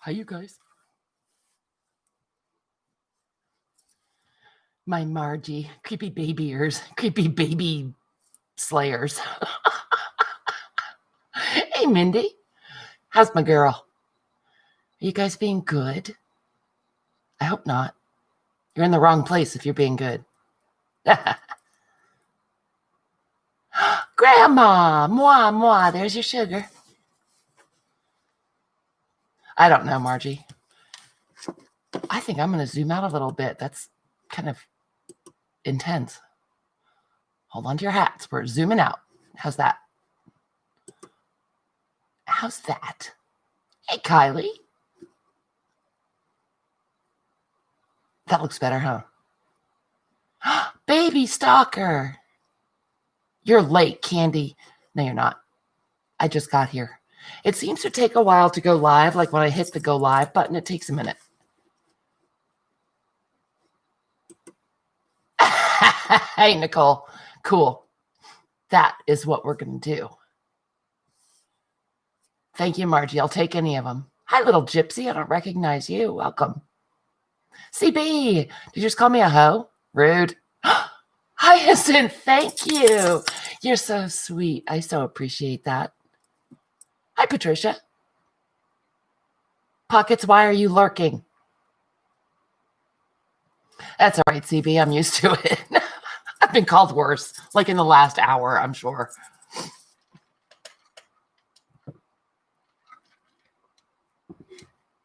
Hi, you guys. My Margie, creepy baby ears, creepy baby slayers. Hey, Mindy. How's my girl? Are you guys being good? I hope not. You're in the wrong place if you're being good. Grandma, moi, there's your sugar. I don't know, Margie. I think I'm going to zoom out a little bit. That's kind of intense. Hold on to your hats. We're zooming out. How's that? How's that? Hey, Kylie. That looks better, huh? Baby stalker. You're late, Candy. No, you're not. I just got here. It seems to take a while to go live. Like when I hit the go live button, it takes a minute. Hey, Nicole. Cool. That is what we're going to do. Thank you, Margie. I'll take any of them. Hi, little gypsy. I don't recognize you. Welcome. CB, did you just call me a hoe? Rude. Hyacinth, thank you. You're so sweet. I so appreciate that. Hi, Patricia. Pockets, why are you lurking? That's all right, CB. I'm used to it. I've been called worse, like in the last hour, I'm sure.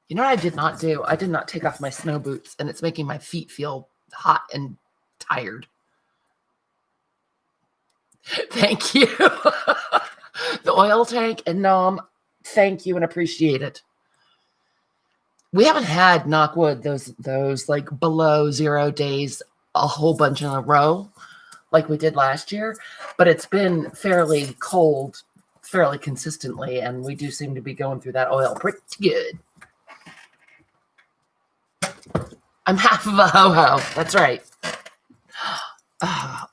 You know what I did not do? I did not take off my snow boots, and it's making my feet feel hot and tired. Thank you. The oil tank and Nom, thank you and appreciate it. We haven't had, knock wood, those like below 0 days a whole bunch in a row like we did last year, but it's been fairly cold fairly consistently, and we do seem to be going through that oil pretty good. I'm half of a ho-ho. That's right.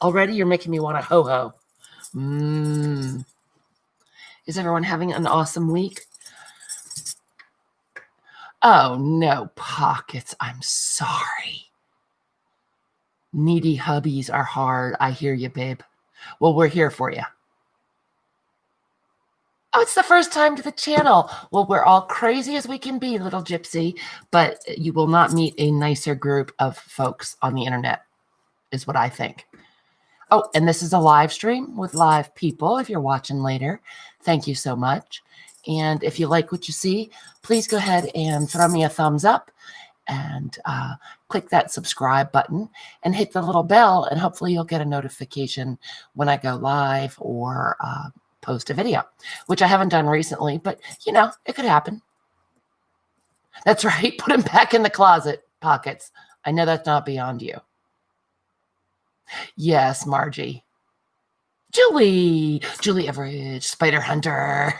Already you're making me want a ho-ho. Is everyone having an awesome week? Oh, no, Pockets. I'm sorry. Needy hubbies are hard. I hear you, babe. Well, we're here for you. Oh, it's the first time to the channel. Well, we're all crazy as we can be, little gypsy, but you will not meet a nicer group of folks on the internet, is what I think. Oh, and this is a live stream with live people. If you're watching later, thank you so much. And if you like what you see, please go ahead and throw me a thumbs up and click that subscribe button and hit the little bell, and hopefully you'll get a notification when I go live or post a video, which I haven't done recently, but you know, it could happen. That's right. Put him back in the closet, Pockets. I know that's not beyond you. Yes, Margie. Julie Everidge, Spider Hunter.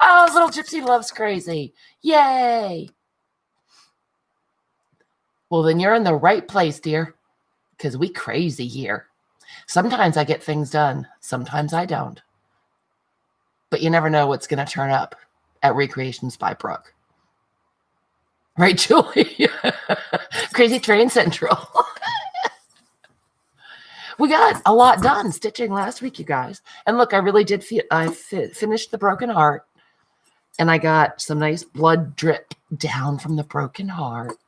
Oh, little gypsy loves crazy. Yay. Well, then you're in the right place, dear, because we crazy here. Sometimes I get things done. Sometimes I don't. But you never know what's going to turn up at Recreations by Brooke. Right, Julie? Crazy Train Central. We got a lot done stitching last week, you guys. And look, I really did finished the broken heart. And I got some nice blood drip down from the broken heart.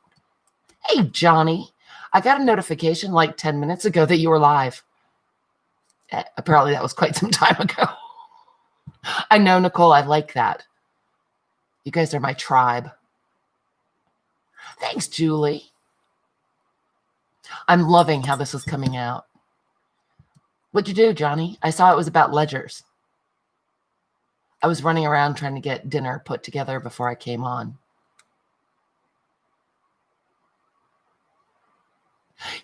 Hey, Johnny. I got a notification like 10 minutes ago that you were live. Apparently that was quite some time ago. I know, Nicole, I like that. You guys are my tribe. Thanks, Julie. I'm loving how this is coming out. What'd you do, Johnny? I saw it was about ledgers. I was running around trying to get dinner put together before I came on.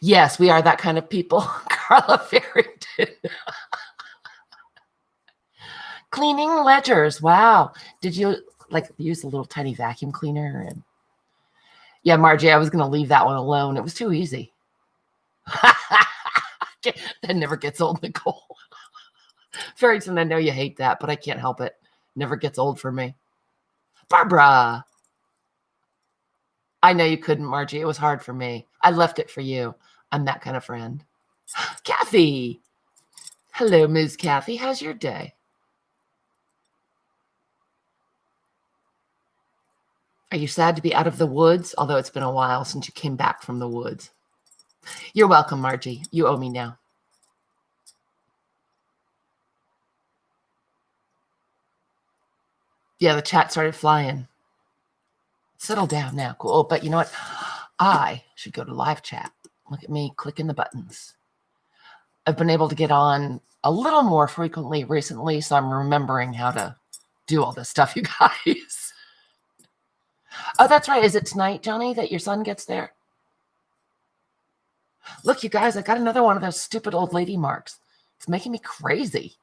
Yes, we are that kind of people. Carla Farrington. Cleaning ledgers. Wow. Did you like use a little tiny vacuum cleaner? And yeah, Margie, I was going to leave that one alone. It was too easy. That never gets old, Nicole. Farrington, I know you hate that, but I can't help it. Never gets old for me. Barbara. I know you couldn't, Margie. It was hard for me. I left it for you. I'm that kind of friend. Kathy. Hello, Ms. Kathy. How's your day? Are you sad to be out of the woods? Although it's been a while since you came back from the woods. You're welcome, Margie. You owe me now. Yeah, the chat started flying. Settle down now. Cool. But you know what? I should go to live chat. Look at me clicking the buttons. I've been able to get on a little more frequently recently, so I'm remembering how to do all this stuff, you guys. Oh, that's right. Is it tonight, Johnny, that your son gets there? Look, you guys, I got another one of those stupid old lady marks. It's making me crazy.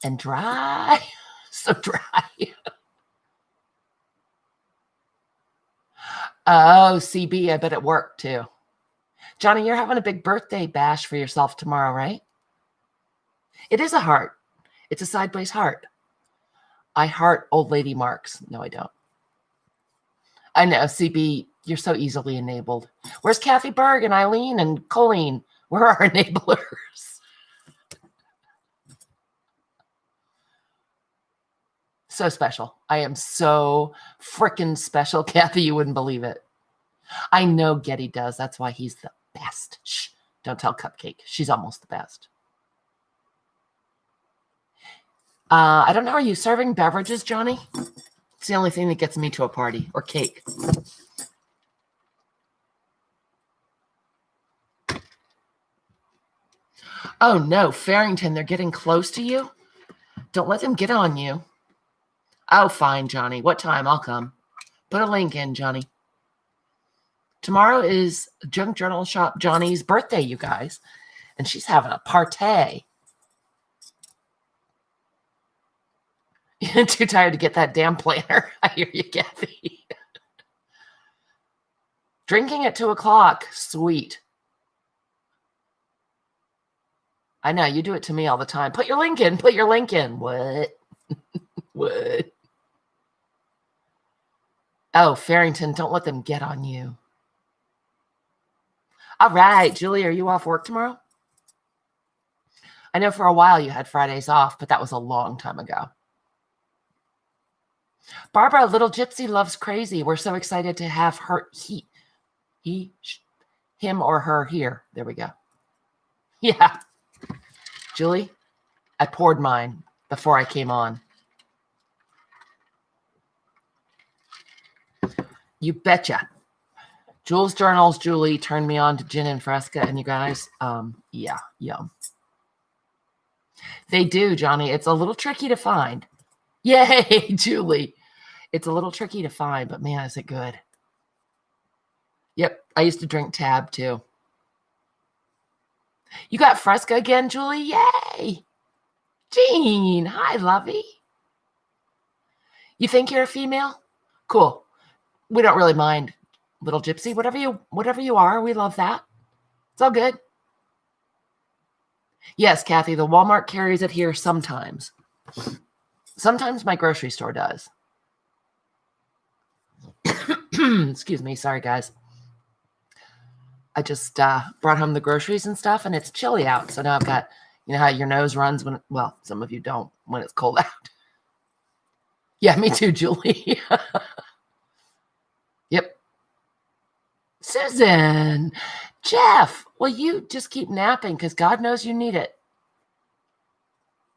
And dry. So dry. Oh, CB, I bet it worked too. Johnny, you're having a big birthday bash for yourself tomorrow, right? It is a heart. It's a sideways heart. I heart old lady marks. No, I don't. I know, CB, you're so easily enabled. Where's Kathy Berg and Eileen and Colleen? Where are our enablers? So special. I am so freaking special, Kathy. You wouldn't believe it. I know Getty does. That's why he's the best. Shh, don't tell Cupcake. She's almost the best. I don't know. Are you serving beverages, Johnny? It's the only thing that gets me to a party. Or cake. Oh, no. Farrington, they're getting close to you? Don't let them get on you. Oh, fine, Johnny. What time? I'll come. Put a link in, Johnny. Tomorrow is Junk Journal Shop Johnny's birthday, you guys. And she's having a party. You're too tired to get that damn planner. I hear you, Kathy. Drinking at 2 o'clock. Sweet. I know. You do it to me all the time. Put your link in. Put your link in. What? What? Oh, Farrington, don't let them get on you. All right, Julie, are you off work tomorrow? I know for a while you had Fridays off, but that was a long time ago. Barbara, little gypsy loves crazy. We're so excited to have her, him or her here. There we go. Yeah. Julie, I poured mine before I came on. You betcha. Jules Journals, Julie turned me on to gin and fresca, and you guys, yeah, yum. They do, Johnny. It's a little tricky to find. Yay, Julie. It's a little tricky to find, but man, is it good. Yep, I used to drink Tab too. You got fresca again, Julie? Yay. Jean, hi, lovey. You think you're a female? Cool. We don't really mind, little gypsy. Whatever you are, we love that. It's all good. Yes, Kathy, the Walmart carries it here sometimes. Sometimes my grocery store does. Excuse me. Sorry, guys. I just brought home the groceries and stuff, and it's chilly out. So now I've got, you know how your nose runs when, well, some of you don't, when it's cold out. Yeah, me too, Julie. Yep. Susan, Jeff, well, you just keep napping because God knows you need it.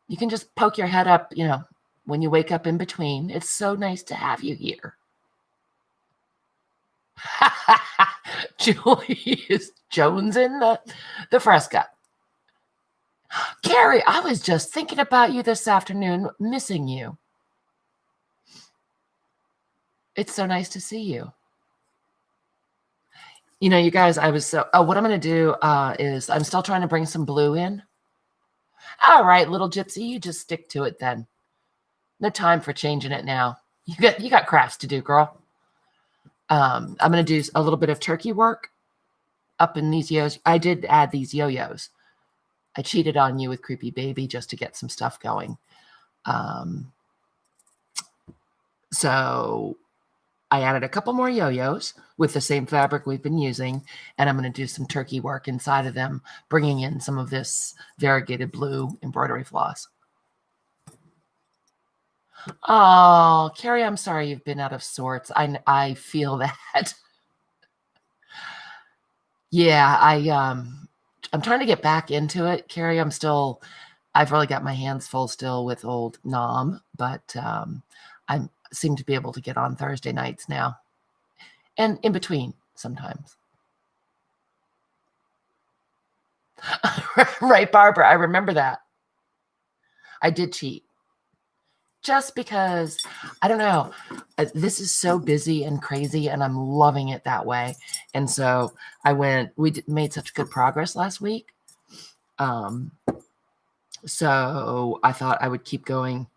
You can just poke your head up, you know, when you wake up in between. It's so nice to have you here. Julie is jonesing the fresca. Carrie, I was just thinking about you this afternoon, missing you. It's so nice to see you. You know, you guys, what I'm going to do is I'm still trying to bring some blue in. All right, little gypsy, you just stick to it then. No time for changing it now. You got crafts to do, girl. I'm going to do a little bit of turkey work up in these yo-yos. I did add these yo-yos. I cheated on you with Creepy Baby just to get some stuff going. So I added a couple more yo-yos with the same fabric we've been using, and I'm going to do some turkey work inside of them, bringing in some of this variegated blue embroidery floss. Oh, Carrie, I'm sorry you've been out of sorts. I feel that. Yeah, I'm trying to get back into it, Carrie. I've really got my hands full still with old Nom, but I seem to be able to get on Thursday nights now, and in between sometimes. Right, Barbara, I remember that. I did cheat. Just because, I don't know, this is so busy and crazy, and I'm loving it that way. And so made such good progress last week. So I thought I would keep going,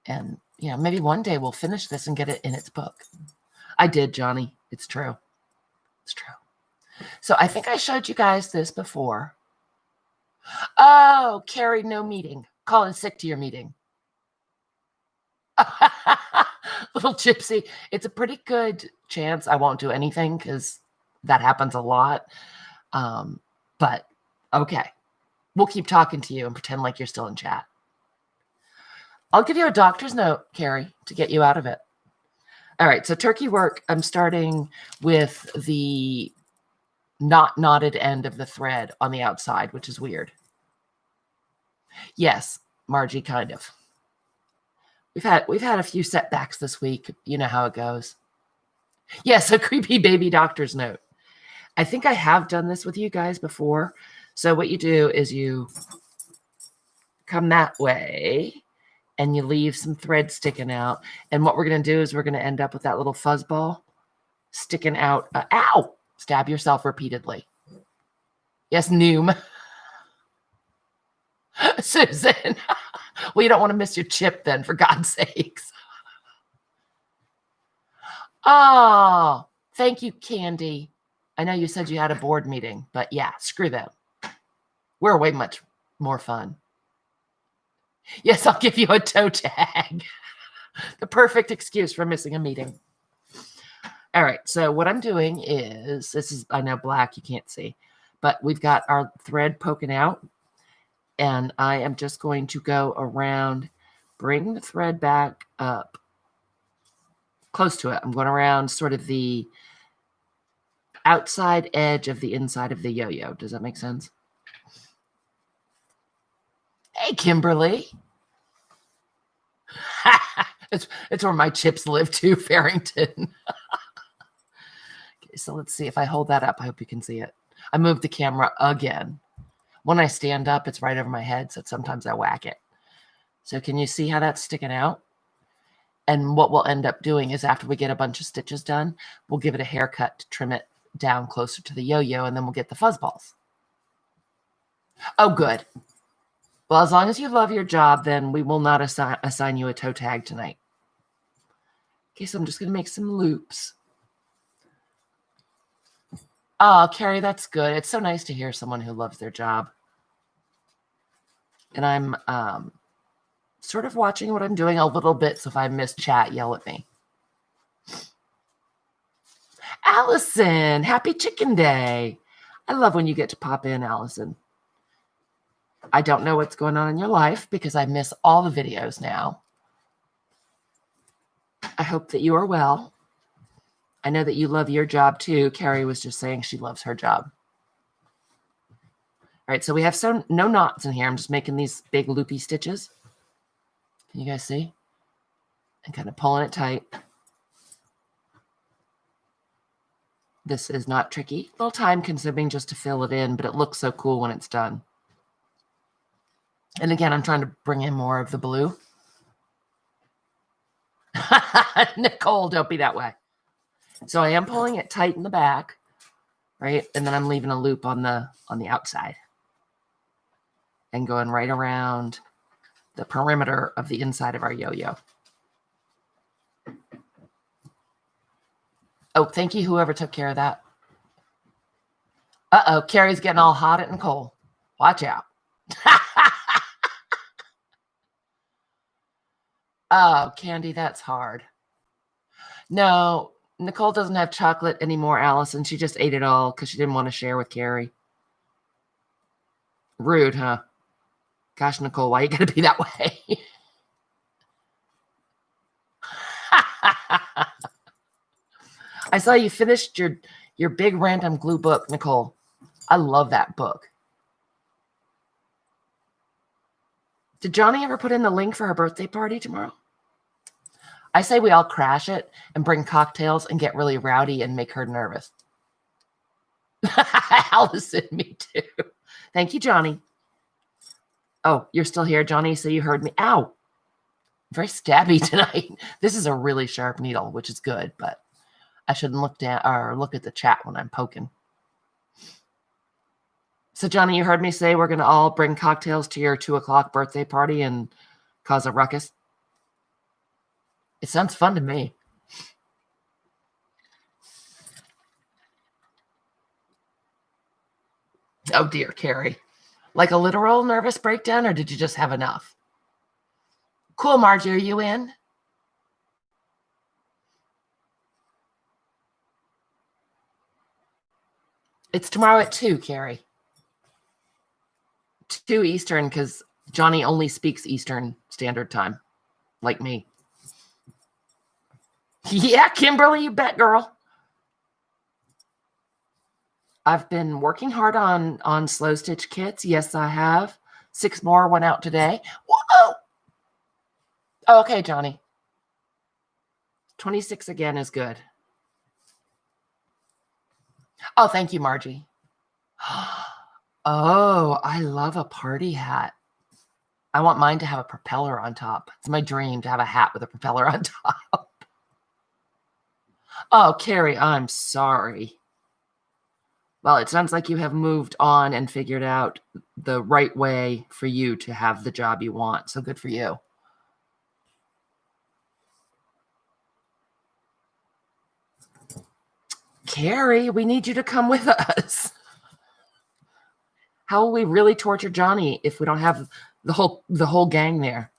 and maybe one day we'll finish this and get it in its book. I did, Johnny. It's true. It's true. So I think I showed you guys this before. Oh, Carrie, no meeting. Calling sick to your meeting. Little gypsy. It's a pretty good chance I won't do anything because that happens a lot. But okay, we'll keep talking to you and pretend like you're still in chat. I'll give you a doctor's note, Carrie, to get you out of it. All right, so turkey work, I'm starting with the not knotted end of the thread on the outside, which is weird. Yes, Margie, kind of. We've had a few setbacks this week. You know how it goes. Yes, a creepy baby doctor's note. I think I have done this with you guys before. So what you do is you come that way and you leave some thread sticking out. And what we're going to do is we're going to end up with that little fuzz ball sticking out. Ow! Stab yourself repeatedly. Yes, Noom. Susan. Well, you don't want to miss your chip then, for God's sakes. Oh, thank you, Candy. I know you said you had a board meeting, but yeah, screw them. We're way much more fun. Yes, I'll give you a toe tag. The perfect excuse for missing a meeting. All right, so what I'm doing is, this is, I know black, you can't see, but we've got our thread poking out, and I am just going to go around, bring the thread back up close to it. I'm going around sort of the outside edge of the inside of the yo-yo. Does that make sense? Hey, Kimberly. It's where my chips live too, Farrington. Okay, so let's see if I hold that up. I hope you can see it. I moved the camera again. When I stand up, it's right over my head, so sometimes I whack it. So can you see how that's sticking out? And what we'll end up doing is after we get a bunch of stitches done, we'll give it a haircut to trim it down closer to the yo-yo, and then we'll get the fuzz balls. Oh, good. Well, as long as you love your job, then we will not assign you a toe tag tonight. Okay, so I'm just going to make some loops. Oh, Carrie, that's good. It's so nice to hear someone who loves their job. And I'm sort of watching what I'm doing a little bit, so if I miss chat, yell at me. Allison, happy chicken day. I love when you get to pop in, Allison. I don't know what's going on in your life because I miss all the videos now. I hope that you are well. I know that you love your job too. Carrie was just saying she loves her job. All right, so we have no knots in here. I'm just making these big loopy stitches. Can you guys see? And kind of pulling it tight. This is not tricky. A little time consuming just to fill it in, but it looks so cool when it's done. And again, I'm trying to bring in more of the blue. Nicole, don't be that way. So I am pulling it tight in the back, right? And then I'm leaving a loop on the outside and going right around the perimeter of the inside of our yo-yo. Oh, thank you, whoever took care of that. Uh-oh, Carrie's getting all hot at Nicole. Watch out. Oh, Candy, that's hard. No, Nicole doesn't have chocolate anymore, Allison. She just ate it all because she didn't want to share with Carrie. Rude, huh? Gosh, Nicole, why you gotta be that way? I saw you finished your big random glue book, Nicole. I love that book. Did Johnny ever put in the link for her birthday party tomorrow? I say we all crash it and bring cocktails and get really rowdy and make her nervous. Allison, me too. Thank you, Johnny. Oh, you're still here, Johnny, so you heard me. Ow. Very stabby tonight. This is a really sharp needle, which is good, but I shouldn't look down or look at the chat when I'm poking. So, Johnny, you heard me say we're going to all bring cocktails to your 2:00 birthday party and cause a ruckus? It sounds fun to me. Oh, dear, Carrie. Like a literal nervous breakdown, or did you just have enough? Cool, Margie, are you in? It's tomorrow at 2, Carrie. 2 Eastern, because Johnny only speaks Eastern Standard Time, like me. Yeah, Kimberly, you bet, girl. I've been working hard on slow stitch kits. Yes, I have. 6 more went out today. Whoa! Oh, okay, Johnny. 26 again is good. Oh, thank you, Margie. Oh, I love a party hat. I want mine to have a propeller on top. It's my dream to have a hat with a propeller on top. Oh, Carrie, I'm sorry. Well, it sounds like you have moved on and figured out the right way for you to have the job you want. So good for you. Carrie, we need you to come with us. How will we really torture Johnny if we don't have the whole gang there?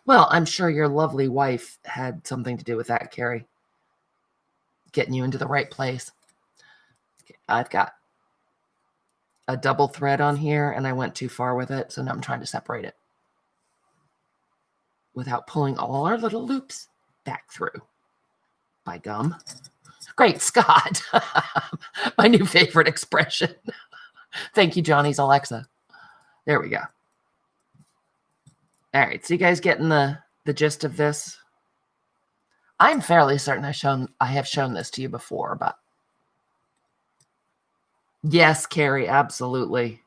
Well, I'm sure your lovely wife had something to do with that, Carrie. Getting you into the right place. Okay, I've got a double thread on here and I went too far with it, so now I'm trying to separate it without pulling all our little loops back through. By gum. Great Scott. My new favorite expression. Thank you, Johnny's Alexa. There we go. All right, so you guys getting the gist of this? I'm fairly certain I have shown this to you before, but yes, Carrie, absolutely.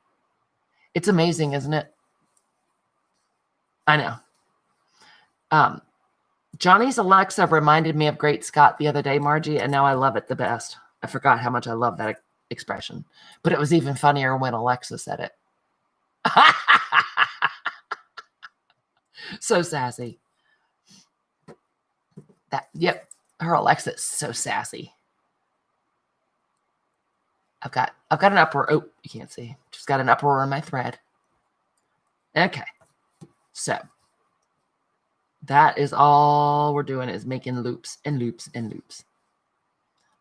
It's amazing, isn't it? I know. Johnny's Alexa reminded me of Great Scott the other day, Margie, and now I love it the best. I forgot how much I love that expression, but it was even funnier when Alexa said it. So sassy. Yep, her Alexa is so sassy. I've got an uproar. Oh, you can't see. Just got an uproar on my thread. Okay, so that is all we're doing is making loops and loops and loops.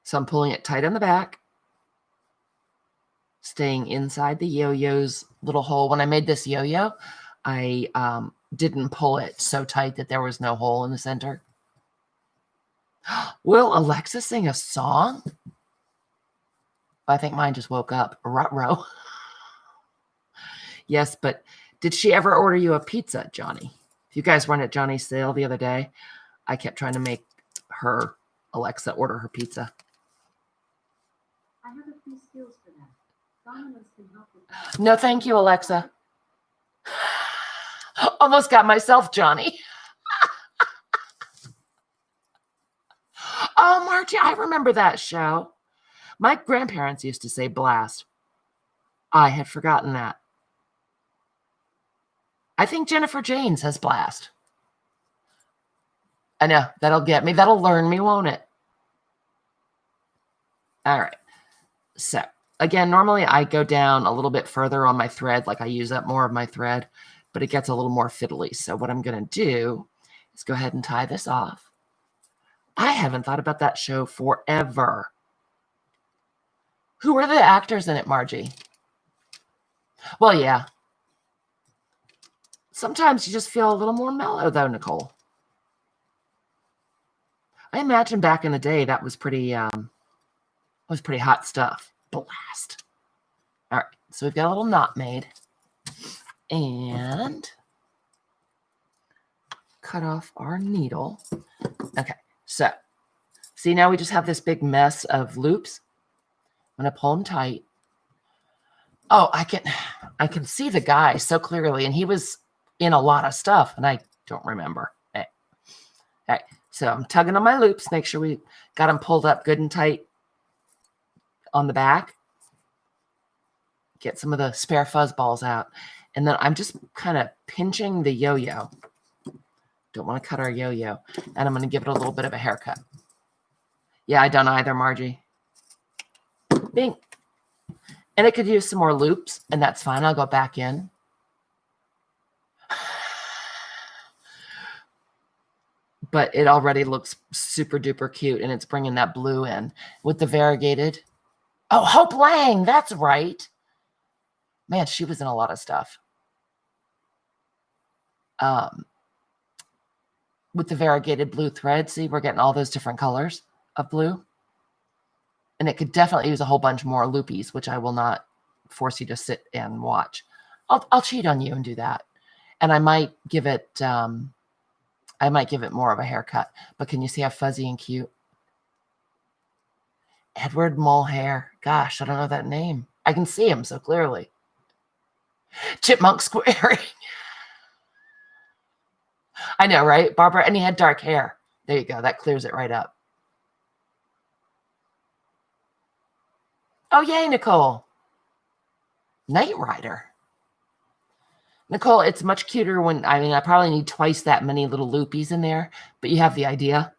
So I'm pulling it tight on the back, staying inside the yo-yo's little hole. When I made this yo-yo, I didn't pull it so tight that there was no hole in the center. Will Alexa sing a song? I think mine just woke up. Ruh-roh. Yes, but did she ever order you a pizza, Johnny? If you guys weren't at Johnny's sale the other day, I kept trying to make her Alexa order her pizza. I have a few skills for that. Dominance can help with that. No, thank you, Alexa. Almost got myself, Johnny. Oh, Margie, I remember that show. My grandparents used to say blast. I had forgotten that. I think Jennifer Jane says blast. I know, that'll get me. That'll learn me, won't it? All right. So, again, normally I go down a little bit further on my thread, like I use up more of my thread, but it gets a little more fiddly. So what I'm going to do Let's go ahead and tie this off. I haven't thought about that show forever. Who are the actors in it, Margie? Well, yeah. Sometimes you just feel a little more mellow, though, Nicole. I imagine back in the day that was pretty hot stuff. Blast. All right, so we've got a little knot made. And cut off our needle. Okay, so see, now we just have this big mess of loops. I'm going to pull them tight. Oh, I can see the guy so clearly, and he was in a lot of stuff, and I don't remember. Okay, so I'm tugging on my loops, make sure we got them pulled up good and tight on the back. Get some of the spare fuzz balls out. And then I'm just kind of pinching the yo-yo. Don't want to cut our yo-yo. And I'm going to give it a little bit of a haircut. Yeah, I don't either, Margie. Bing. And it could use some more loops, and that's fine. I'll go back in. But it already looks super duper cute, and it's bringing that blue in with the variegated. Oh, Hope Lang, that's right. Man, she was in a lot of stuff. With the variegated blue thread, see, we're getting all those different colors of blue. And it could definitely use a whole bunch more loopies, which I will not force you to sit and watch. I'll cheat on you and do that. And I might give it more of a haircut. But can you see how fuzzy and cute? Edward Mulhare. Gosh, I don't know that name. I can see him so clearly. Chipmunk Square. I know, right, Barbara? And he had dark hair. There you go. That clears it right up. Oh, yay, Nicole. Knight Rider. Nicole, it's much cuter when, I probably need twice that many little loopies in there, but you have the idea.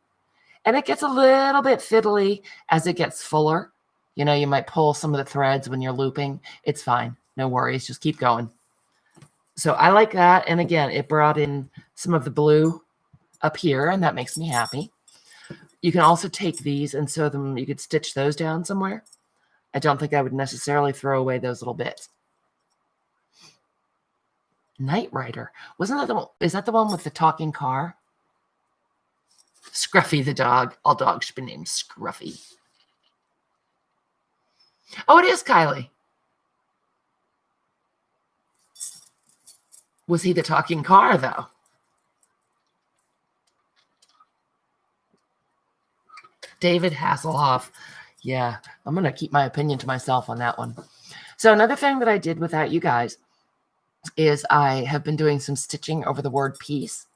And it gets a little bit fiddly as it gets fuller. You know, you might pull some of the threads when you're looping. It's fine. No worries. Just keep going. So I like that. And again, it brought in some of the blue up here, and that makes me happy. You can also take these and sew them. You could stitch those down somewhere. I don't think I would necessarily throw away those little bits. Knight Rider. Wasn't that the one? Is that the one with the talking car? Scruffy the dog. All dogs should be named Scruffy. Oh, it is Kylie. Was he the talking car, though? David Hasselhoff. Yeah, I'm going to keep my opinion to myself on that one. So another thing that I did without you guys is I have been doing some stitching over the word piece.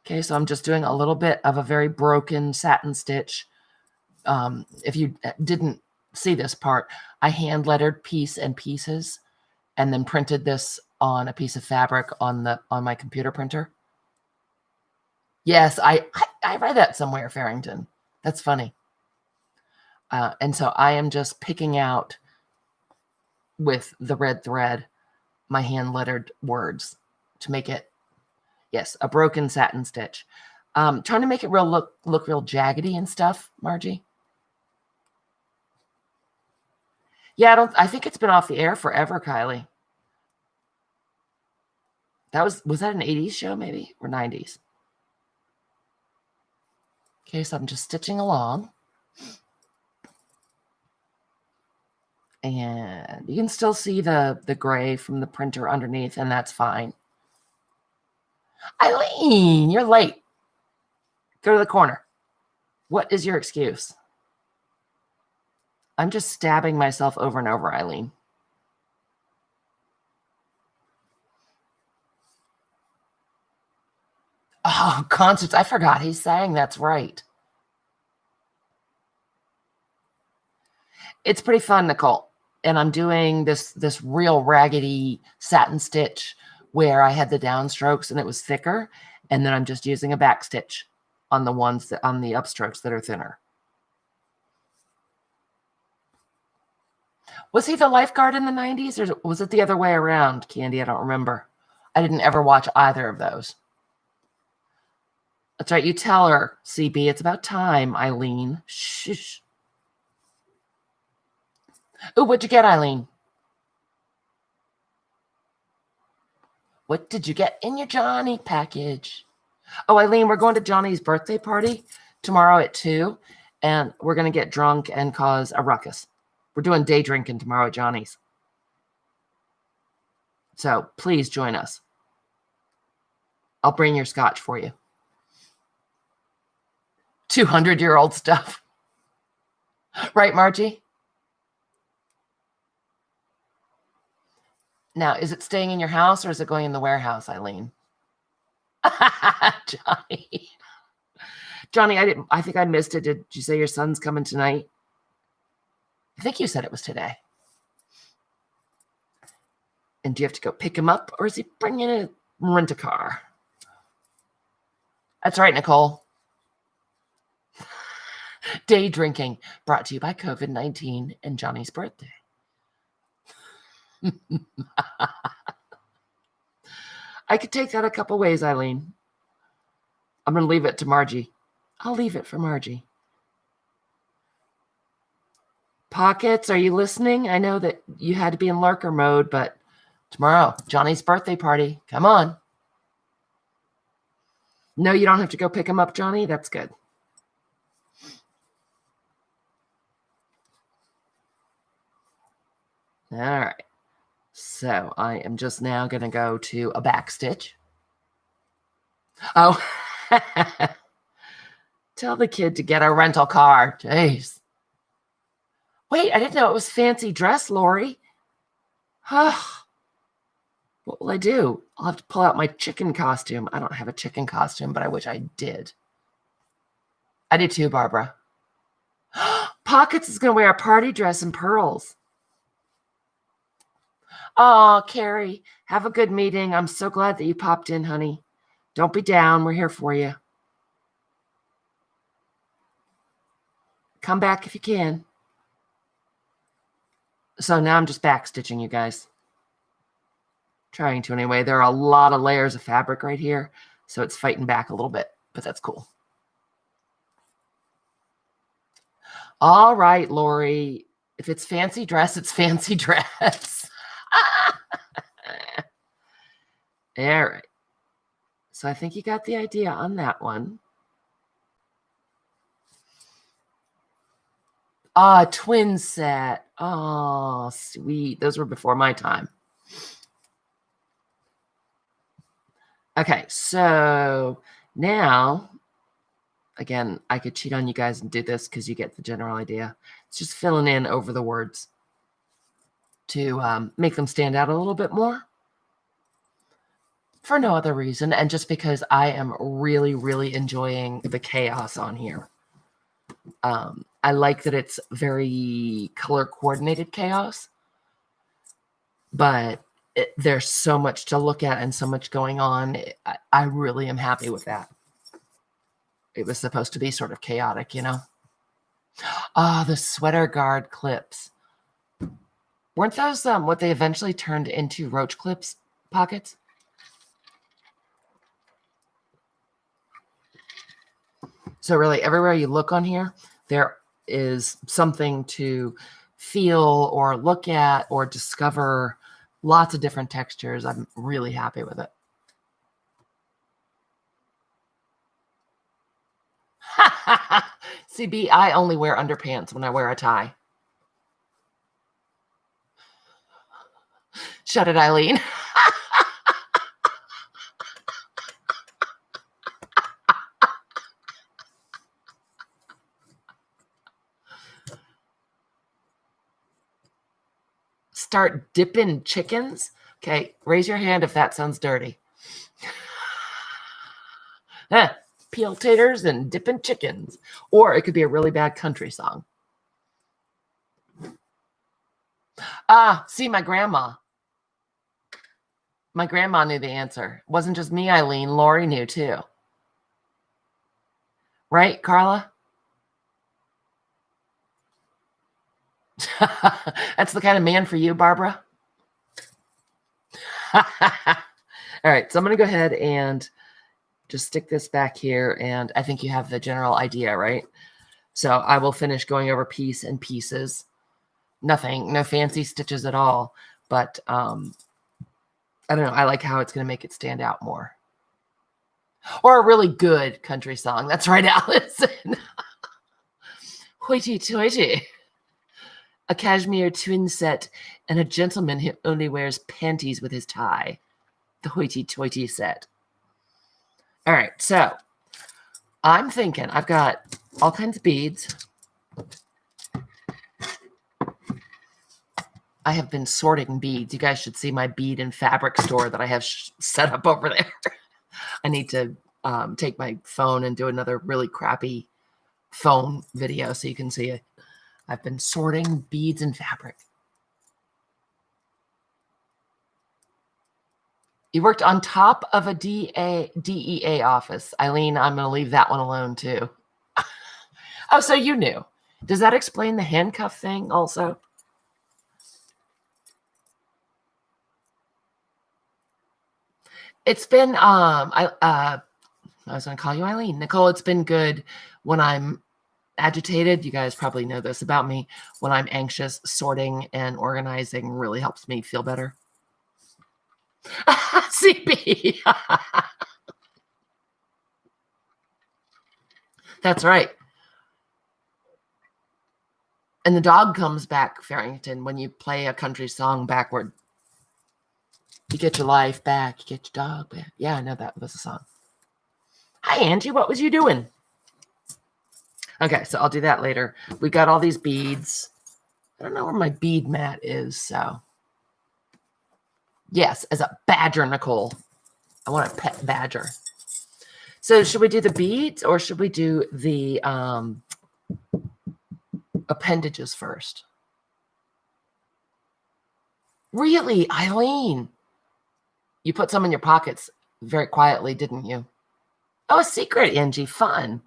Okay, so I'm just doing a little bit of a very broken satin stitch. If you didn't see this part, I hand lettered piece and pieces and then printed this on a piece of fabric on my computer printer. Yes, I read that somewhere, Farrington. That's funny. And so I am just picking out with the red thread my hand lettered words to make it, yes, a broken satin stitch. Trying to make it look real jaggedy and stuff, Margie. Yeah, I think it's been off the air forever, Kylie. Was that an 80s show maybe or 90s? Okay, so I'm just stitching along. And you can still see the gray from the printer underneath, and that's fine. Eileen, you're late. Go to the corner. What is your excuse? I'm just stabbing myself over and over, Eileen. Oh, concerts. I forgot he sang. That's right. It's pretty fun, Nicole. And I'm doing this real raggedy satin stitch where I had the downstrokes and it was thicker. And then I'm just using a back stitch on the ones on the upstrokes that are thinner. Was he the lifeguard in the 90s or was it the other way around, Candy? I don't remember. I didn't ever watch either of those. That's right. You tell her, CB, it's about time, Eileen. Shh. Oh, what'd you get, Eileen? What did you get in your Johnny package? Oh, Eileen, we're going to Johnny's birthday party tomorrow at 2, and we're going to get drunk and cause a ruckus. We're doing day drinking tomorrow at Johnny's. So please join us. I'll bring your scotch for you. 200-year-old stuff. Right, Margie? Now, is it staying in your house or is it going in the warehouse, Eileen? Johnny. Johnny, I think I missed it. Did you say your son's coming tonight? I think you said it was today. And do you have to go pick him up or is he bringing a rent-a-car? That's right, Nicole. Day drinking brought to you by COVID-19 and Johnny's birthday. I could take that a couple ways, Eileen. I'm going to leave it to Margie. I'll leave it for Margie. Pockets, are you listening? I know that you had to be in lurker mode, but tomorrow, Johnny's birthday party. Come on. No, you don't have to go pick him up, Johnny. That's good. All right. So I am just now going to go to a back stitch. Oh, tell the kid to get a rental car. Jeez. Wait, I didn't know it was fancy dress, Lori. What will I do? I'll have to pull out my chicken costume. I don't have a chicken costume, but I wish I did. I do too, Barbara. Pockets is going to wear a party dress and pearls. Oh, Carrie, have a good meeting. I'm so glad that you popped in, honey. Don't be down. We're here for you. Come back if you can. So now I'm just back stitching, you guys. Trying to anyway. There are a lot of layers of fabric right here, so it's fighting back a little bit, but that's cool. All right, Lori. If it's fancy dress, it's fancy dress. All right. So I think you got the idea on that one. Twin set. Oh, sweet. Those were before my time. Okay, so now, again, I could cheat on you guys and do this because you get the general idea. It's just filling in over the words to make them stand out a little bit more. For no other reason, and just because I am really, really enjoying the chaos on here. I like that it's very color coordinated chaos, but there's so much to look at and so much going on. I really am happy with that. It was supposed to be sort of chaotic, you know? The sweater guard clips. Weren't those what they eventually turned into roach clips pockets? So really, everywhere you look on here, there is something to feel or look at or discover. Lots of different textures. I'm really happy with it. CB, I only wear underpants when I wear a tie. Shut it, Eileen. Start dipping chickens? Okay, raise your hand if that sounds dirty. Peel taters and dipping chickens. Or it could be a really bad country song. See, my grandma. My grandma knew the answer. It wasn't just me, Eileen. Lori knew too. Right, Carla? That's the kind of man for you, Barbara. All right, so I'm going to go ahead and just stick this back here, and I think you have the general idea, right? So I will finish going over piece and pieces. Nothing, no fancy stitches at all, but I don't know. I like how it's going to make it stand out more. Or a really good country song. That's right, Allison. Hoity-toity. A cashmere twin set and a gentleman who only wears panties with his tie. The hoity-toity set. All right, so I'm thinking I've got all kinds of beads. I have been sorting beads. You guys should see my bead and fabric store that I have set up over there. I need to take my phone and do another really crappy phone video so you can see it. I've been sorting beads and fabric. You worked on top of a DEA office. Eileen, I'm going to leave that one alone too. Oh, so you knew. Does that explain the handcuff thing also? It's been, I was going to call you Eileen. Nicole, it's been good when I'm agitated. You guys probably know this about me. When I'm anxious, sorting and organizing really helps me feel better. CP. That's right. And the dog comes back, Farrington, when you play a country song backward. You get your life back. You get your dog back. Yeah, I know that was a song. Hi, Angie. What was you doing? Okay, so I'll do that later. We got all these beads. I don't know where my bead mat is, so. Yes, as a badger, Nicole. I want a pet badger. So should we do the beads or should we do the appendages first? Really, Eileen? You put some in your pockets very quietly, didn't you? Oh, a secret, Angie. Fun.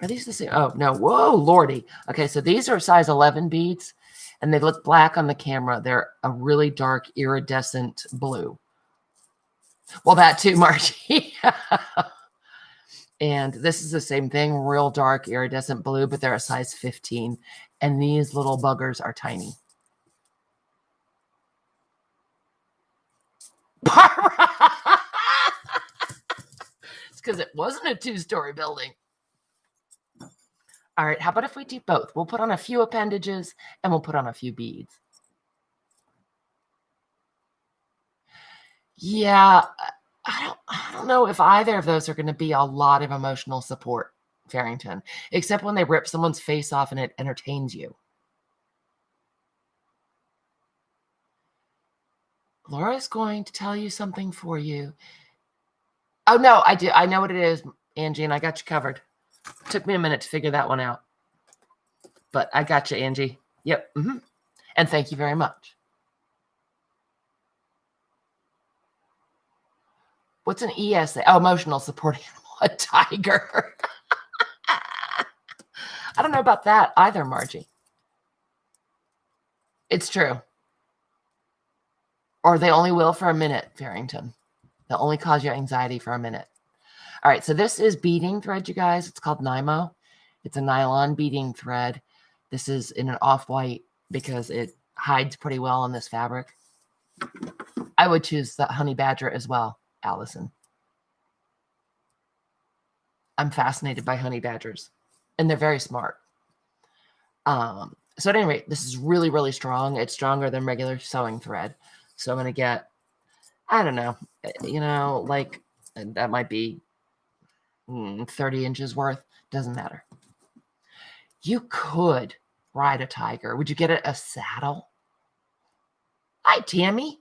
Are these the same? Oh, no. Whoa, Lordy. Okay, so these are size 11 beads, and they look black on the camera. They're a really dark, iridescent blue. Well, that too, Margie. And this is the same thing, real dark, iridescent blue, but they're a size 15. And these little buggers are tiny. Barbara! It's because it wasn't a 2-story building. All right, how about if we do both? We'll put on a few appendages and we'll put on a few beads. Yeah, I don't know if either of those are going to be a lot of emotional support, Farrington, except when they rip someone's face off and it entertains you. Laura's going to tell you something for you. Oh, no, I do. I know what it is, Angie, and I got you covered. Took me a minute to figure that one out. But I got you, Angie. Yep. And thank you very much. What's an ESA? Oh, emotional support animal. A tiger. I don't know about that either, Margie. It's true. Or they only will for a minute, Farrington. They'll only cause you anxiety for a minute. All right, so this is beading thread, you guys. It's called Nymo. It's a nylon beading thread. This is in an off-white because it hides pretty well on this fabric. I would choose the honey badger as well, Allison. I'm fascinated by honey badgers, and they're very smart. So at any rate, this is really, really strong. It's stronger than regular sewing thread. So I'm going to get, I don't know, like that might be 30 inches worth. Doesn't matter. You could ride a tiger. Would you get it a saddle? Hi, Tammy.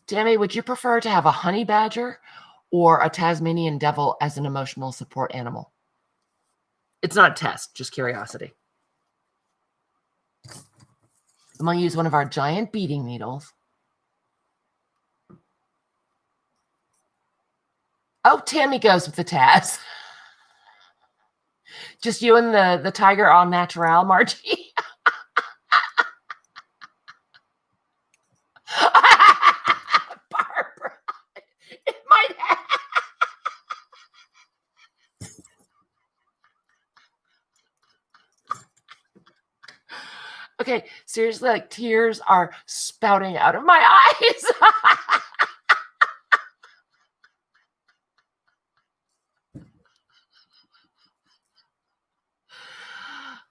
Tammy, would you prefer to have a honey badger or a Tasmanian devil as an emotional support animal? It's not a test, just curiosity. I'm going to use one of our giant beading needles. Oh, Tammy goes with the Taz. Just you and the tiger en natural, Margie. Barbara, it might Okay, seriously, like tears are spouting out of my eyes.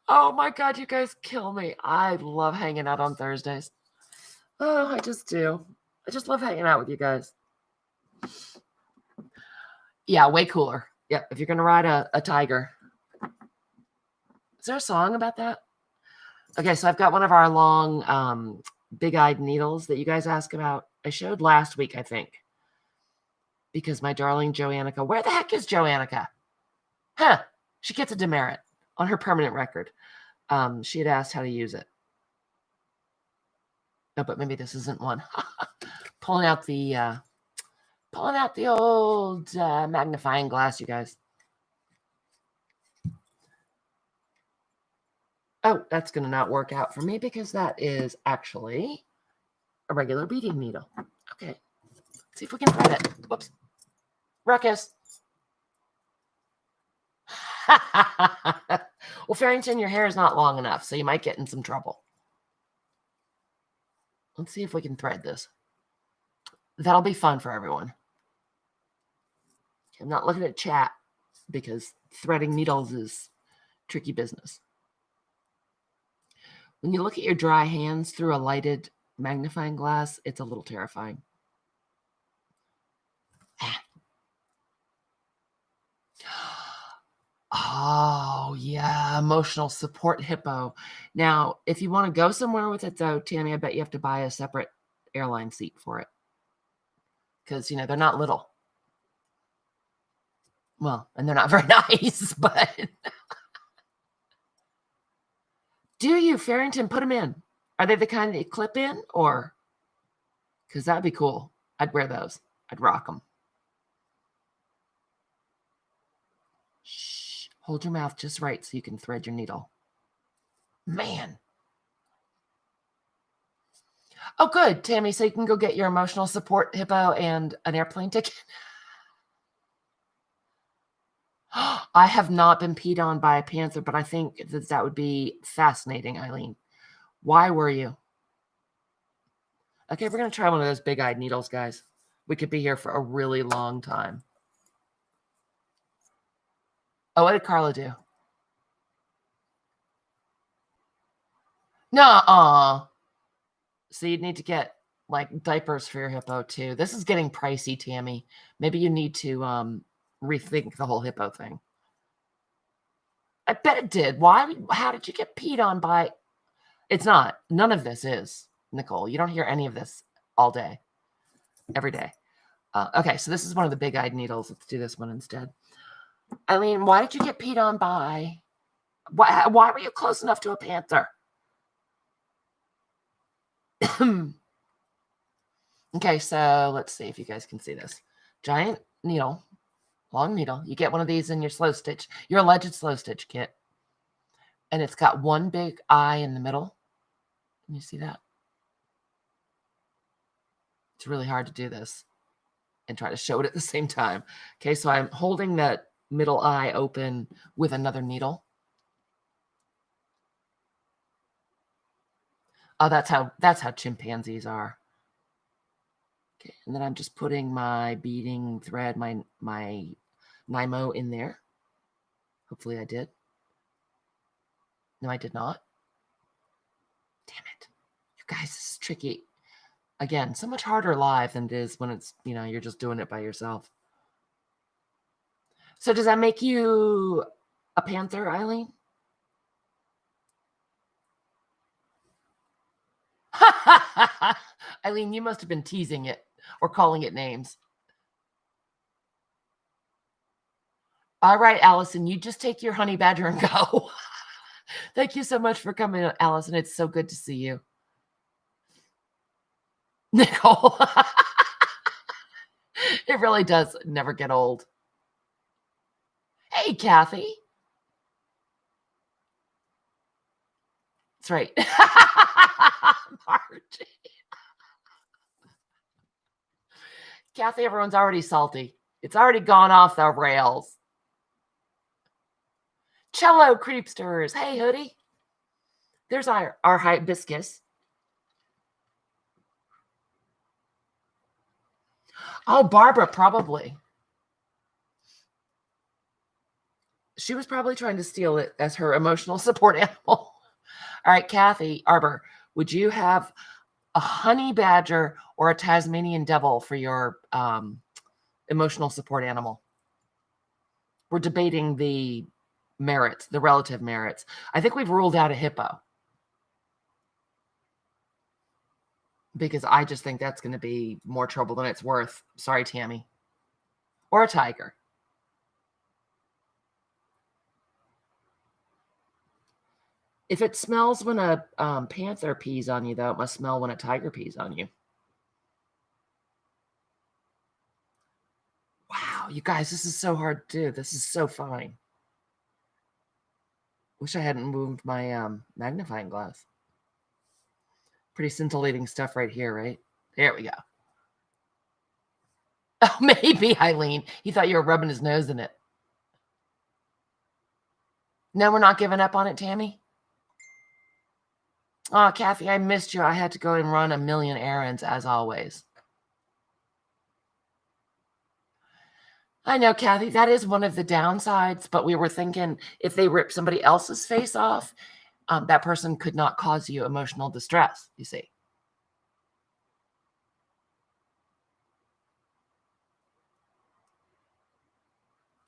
Oh my God, you guys kill me. I love hanging out on Thursdays. Oh, I just do. I just love hanging out with you guys. Yeah, way cooler. Yep, if you're going to ride a tiger. Is there a song about that? Okay, so I've got one of our long big-eyed needles that you guys asked about. I showed last week, I think. Because my darling Joannica, where the heck is Joannica? Huh, she gets a demerit on her permanent record. She had asked how to use it. No, but maybe this isn't one. Pulling out the old magnifying glass, you guys. Oh, that's going to not work out for me because that is actually a regular beading needle. Okay, let's see if we can thread it. Whoops. Ruckus. Well, Farrington, your hair is not long enough, so you might get in some trouble. Let's see if we can thread this. That'll be fun for everyone. I'm not looking at chat because threading needles is tricky business. When you look at your dry hands through a lighted magnifying glass, it's a little terrifying. Oh, yeah, emotional support hippo. Now, if you want to go somewhere with it, though, Tammy, I bet you have to buy a separate airline seat for it. Because, they're not little. Well, and they're not very nice, but... Do you, Farrington, put them in? Are they the kind that you clip in, or... Because that'd be cool. I'd wear those. I'd rock them. Shh. Hold your mouth just right so you can thread your needle. Man. Oh, good, Tammy. So you can go get your emotional support hippo and an airplane ticket. I have not been peed on by a panther, but I think that would be fascinating, Eileen. Why were you? Okay, we're going to try one of those big-eyed needles, guys. We could be here for a really long time. Oh, what did Carla do? No, so you'd need to get, like, diapers for your hippo, too. This is getting pricey, Tammy. Maybe you need to rethink the whole hippo thing. I bet it did. Why? How did you get peed on by... It's not. None of this is, Nicole. You don't hear any of this all day. Every day. Okay, so this is one of the big-eyed needles. Let's do this one instead. Eileen, why did you get peed on by... Why were you close enough to a panther? Okay, so let's see if you guys can see this. Giant needle, long needle. You get one of these in your slow stitch, your alleged slow stitch kit. And it's got one big eye in the middle. Can you see that? It's really hard to do this and try to show it at the same time. Okay, so I'm holding that middle eye open with another needle. Oh, that's how chimpanzees are. Okay, and then I'm just putting my beading thread, my Nymo in there. Hopefully I did. No, I did not. Damn it. You guys, this is tricky. Again, so much harder live than it is when it's, you're just doing it by yourself. So does that make you a panther, Eileen? Eileen, you must have been teasing it or calling it names. All right, Allison, you just take your honey badger and go. Thank you so much for coming, Allison. It's so good to see you. Nicole. It really does never get old. Hey, Kathy. That's right. Margie. Kathy, everyone's already salty. It's already gone off the rails. Cello Creepsters. Hey, Hoodie. There's our hibiscus. Oh, Barbara, probably. She was probably trying to steal it as her emotional support animal. All right, Kathy Arbor, would you have a honey badger or a Tasmanian devil for your emotional support animal? We're debating the merits, the relative merits. I think we've ruled out a hippo because I just think that's going to be more trouble than it's worth. Sorry, Tammy. Or a tiger. If it smells when a panther pees on you, though, it must smell when a tiger pees on you. Wow, you guys, this is so hard to do. This is so fine. Wish I hadn't moved my magnifying glass. Pretty scintillating stuff right here, right? There we go. Oh, maybe, Eileen. He thought you were rubbing his nose in it. No, we're not giving up on it, Tammy? Oh, Kathy, I missed you. I had to go and run a million errands, as always. I know, Kathy, that is one of the downsides, but we were thinking if they rip somebody else's face off, that person could not cause you emotional distress, you see.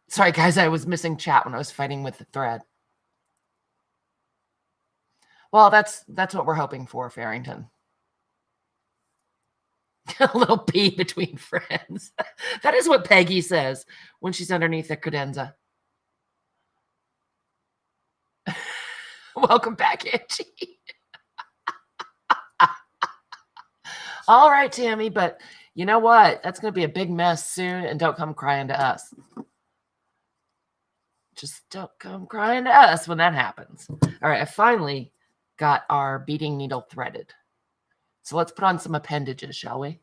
Sorry, guys, I was missing chat when I was fighting with the thread. Well, that's what we're hoping for, Farrington. A little pee between friends. That is what Peggy says when she's underneath the credenza. Welcome back, Angie. All right, Tammy, but you know what? That's going to be a big mess soon, and don't come crying to us. Just don't come crying to us when that happens. All right, I finally got our beading needle threaded. So let's put on some appendages, shall we?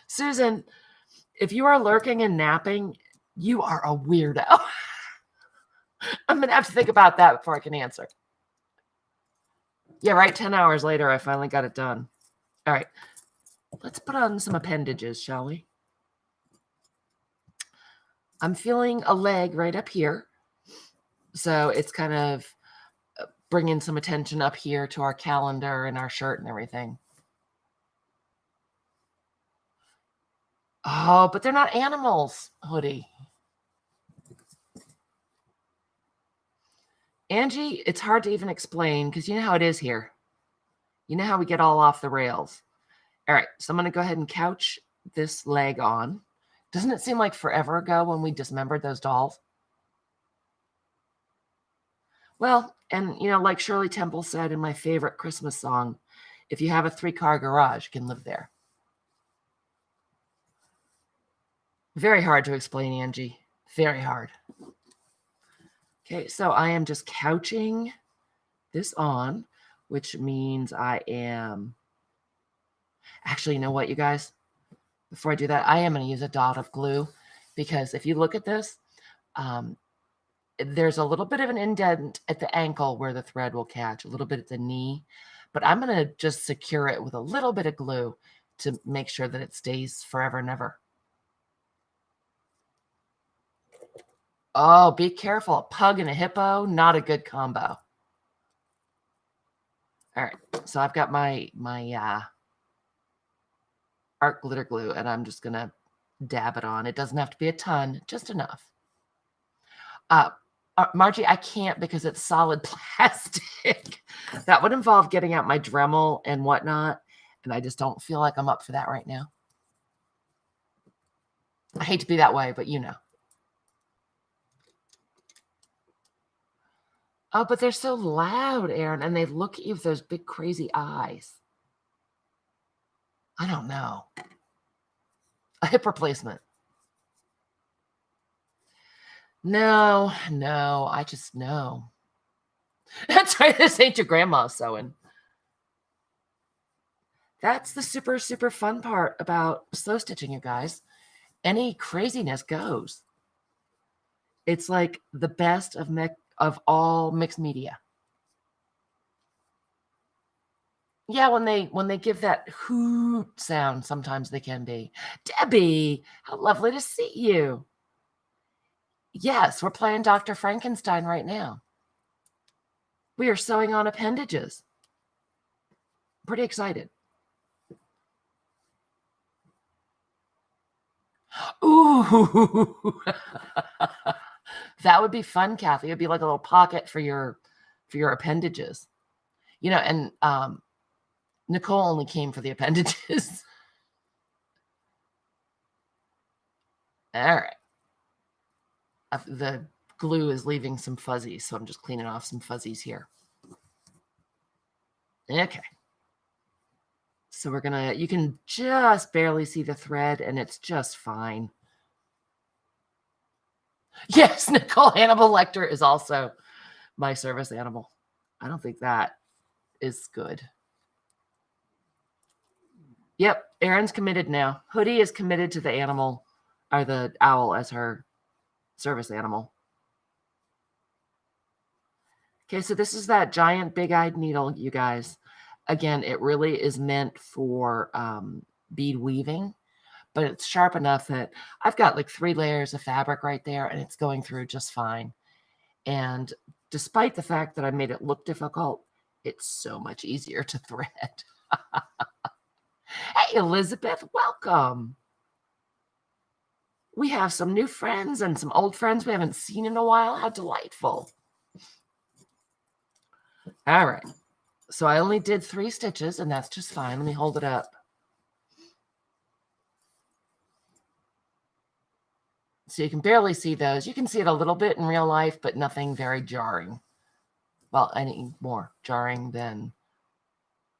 Susan, if you are lurking and napping, you are a weirdo. I'm going to have to think about that before I can answer. Yeah, right. 10 hours later, I finally got it done. All right. Let's put on some appendages, shall we? I'm feeling a leg right up here. So it's kind of bringing some attention up here to our calendar and our shirt and everything. Oh, but they're not animals, Hoodie. Angie, it's hard to even explain because you know how it is here. You know how we get all off the rails. All right, so I'm going to go ahead and couch this leg on. Doesn't it seem like forever ago when we dismembered those dolls? Well, and you know, like Shirley Temple said in my favorite Christmas song, if you have a 3-car garage, you can live there. Very hard to explain, Angie. Very hard. Okay, so I am just couching this on, which means I am... Actually, you know what, you guys? Before I do that, I am going to use a dot of glue because if you look at this, there's a little bit of an indent at the ankle where the thread will catch, a little bit at the knee, but I'm going to just secure it with a little bit of glue to make sure that it stays forever and ever. Oh, be careful. A pug and a hippo, not a good combo. All right, so I've got my art glitter glue, and I'm just going to dab it on. It doesn't have to be a ton, just enough. Margie, I can't because it's solid plastic. That would involve getting out my Dremel and whatnot, and I just don't feel like I'm up for that right now. I hate to be that way, but you know. Oh, but they're so loud, Aaron, and they look at you with those big crazy eyes. I don't know. A hip replacement. No, I just know. That's right, this ain't your grandma sewing. That's the super, super fun part about slow stitching, you guys. any craziness goes. It's like the best of all mixed media. Yeah, when they give that hoot sound, sometimes they can be. Debbie, how lovely to see you. Yes, we're playing Dr. Frankenstein right now. We are sewing on appendages. Pretty excited. Ooh. That would be fun, Kathy. It'd be like a little pocket for your appendages. You know, and Nicole only came for the appendages. All right. The glue is leaving some fuzzies, so I'm just cleaning off some fuzzies here. Okay. So we're gonna, you can just barely see the thread and it's just fine. Yes, Nicole Hannibal Lecter is also my service animal. I don't think that is good. Yep, Erin's committed now. Hoodie is committed to the animal, or the owl as her service animal. Okay, so this is that giant big-eyed needle, you guys. Again, it really is meant for bead weaving, but it's sharp enough that I've got like 3 layers of fabric right there, and it's going through just fine. And despite the fact that I made it look difficult, it's so much easier to thread. Hey, Elizabeth, welcome. We have some new friends and some old friends we haven't seen in a while. How delightful. All right. So I only did 3 stitches, and that's just fine. Let me hold it up. So you can barely see those. You can see it a little bit in real life, but nothing very jarring. Well, any more jarring than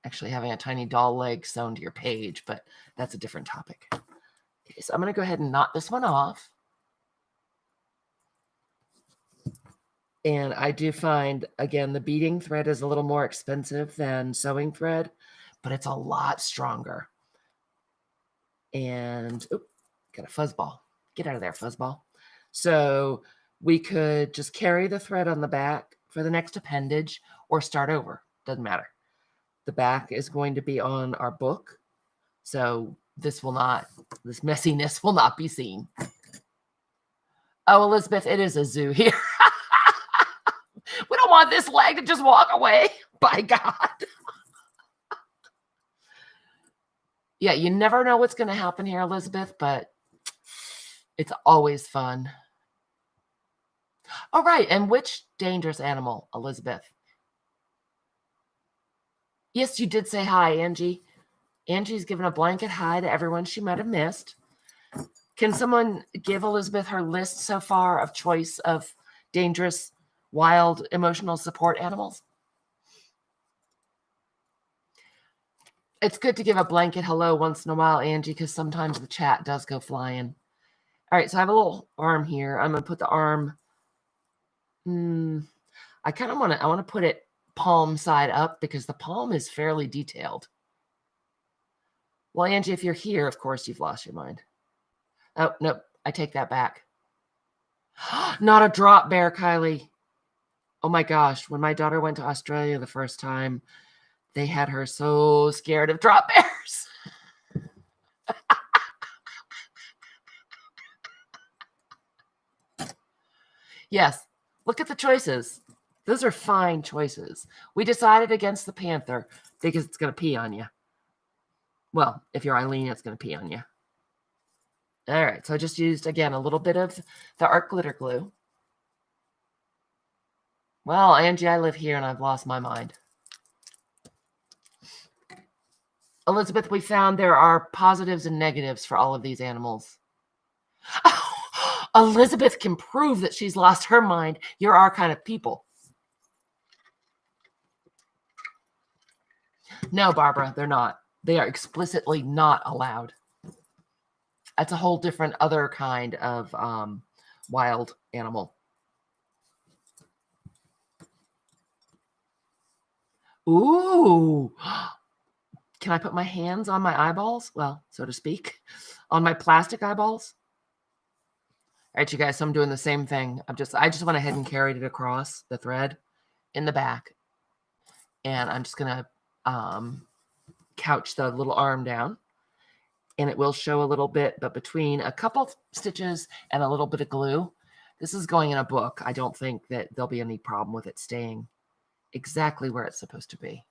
actually having a tiny doll leg sewn to your page, but that's a different topic. Okay, so I'm going to go ahead and knot this one off. And I do find, again, the beading thread is a little more expensive than sewing thread, but it's a lot stronger. And, oop, got a fuzzball. Get out of there, fuzzball. So we could just carry the thread on the back for the next appendage or start over. Doesn't matter. The back is going to be on our book. So this messiness will not be seen. Oh, Elizabeth, it is a zoo here. We don't want this leg to just walk away. By God. Yeah, you never know what's going to happen here, Elizabeth, but it's always fun. All right, and which dangerous animal, Elizabeth? Yes, you did say hi, Angie. Angie's given a blanket hi to everyone she might have missed. Can someone give Elizabeth her list so far of choice of dangerous, wild, emotional support animals? It's good to give a blanket hello once in a while, Angie, because sometimes the chat does go flying. All right, so I have a little arm here. I'm going to put the arm. I kind of want to put it palm side up because the palm is fairly detailed. Well, Angie, if you're here, of course, you've lost your mind. Oh, nope. I take that back. Not a drop bear, Kylie. Oh my gosh. When my daughter went to Australia the first time, they had her so scared of drop bears. Yes. Look at the choices. Those are fine choices. We decided against the panther because it's going to pee on you. Well, if you're Eileen, it's going to pee on you. All right. So I just used, again, a little bit of the art glitter glue. Well, Angie, I live here and I've lost my mind. Elizabeth, we found there are positives and negatives for all of these animals. Oh, Elizabeth can prove that she's lost her mind. You're our kind of people. No, Barbara, they're not. They are explicitly not allowed. That's a whole different other kind of wild animal. Ooh. Can I put my hands on my eyeballs? Well, so to speak, on my plastic eyeballs? right, you guys, so I'm doing the same thing. I just went ahead and carried it across the thread in the back. And I'm just going to couch the little arm down. And it will show a little bit, but between a couple stitches and a little bit of glue, this is going in a book. I don't think that there'll be any problem with it staying exactly where it's supposed to be.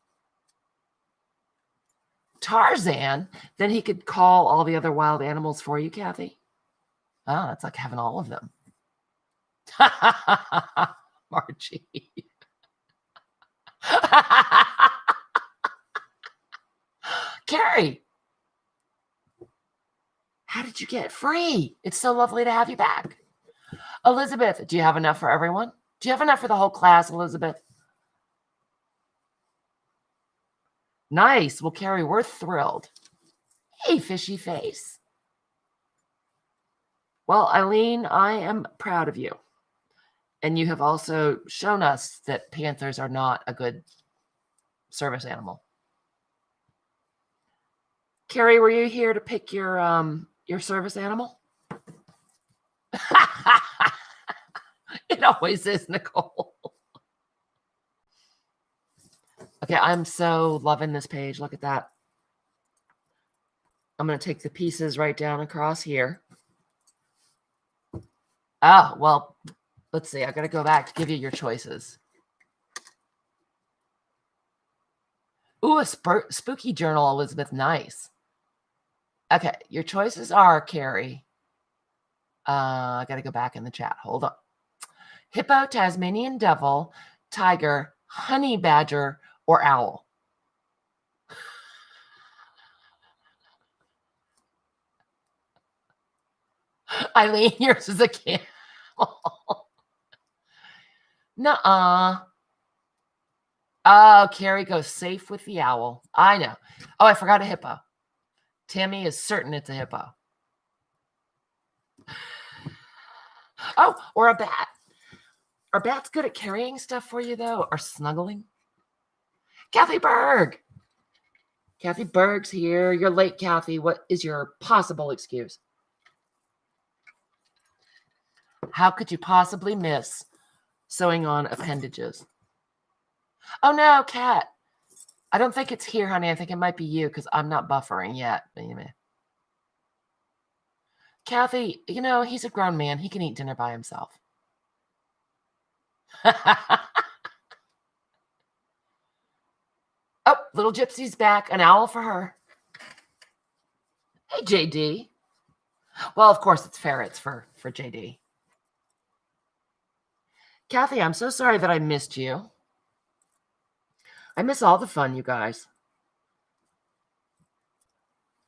Tarzan, then he could call all the other wild animals for you, Kathy. Oh, it's like having all of them. Margie. Carrie, how did you get free? It's so lovely to have you back. Elizabeth, do you have enough for everyone? Do you have enough for the whole class, Elizabeth? Nice. Well, Carrie, we're thrilled. Hey, fishy face. Well, Eileen, I am proud of you. And you have also shown us that panthers are not a good service animal. Carrie, were you here to pick your service animal? It always is, Nicole. Okay, I'm so loving this page. Look at that. I'm going to take the pieces right down across here. Oh, well, let's see. I got to go back to give you your choices. Ooh, a spooky journal, Elizabeth. Nice. Okay, your choices are, Carrie. I got to go back in the chat. Hold on. Hippo, Tasmanian devil, tiger, honey badger, or owl. Eileen, yours is a camel. Nuh-uh. Oh, Carrie goes safe with the owl. I know. Oh, I forgot a hippo. Tammy is certain it's a hippo. Oh, or a bat. Are bats good at carrying stuff for you, though, or snuggling? Kathy Berg. Kathy Berg's here. You're late, Kathy. What is your possible excuse? How could you possibly miss sewing on appendages? Oh, no, Kat. I don't think it's here, honey. I think it might be you because I'm not buffering yet. Kathy, you know, he's a grown man. He can eat dinner by himself. Oh, little Gypsy's back. An owl for her. Hey, JD. Well, of course, it's ferrets for JD. Kathy, I'm so sorry that I missed you. I miss all the fun, you guys.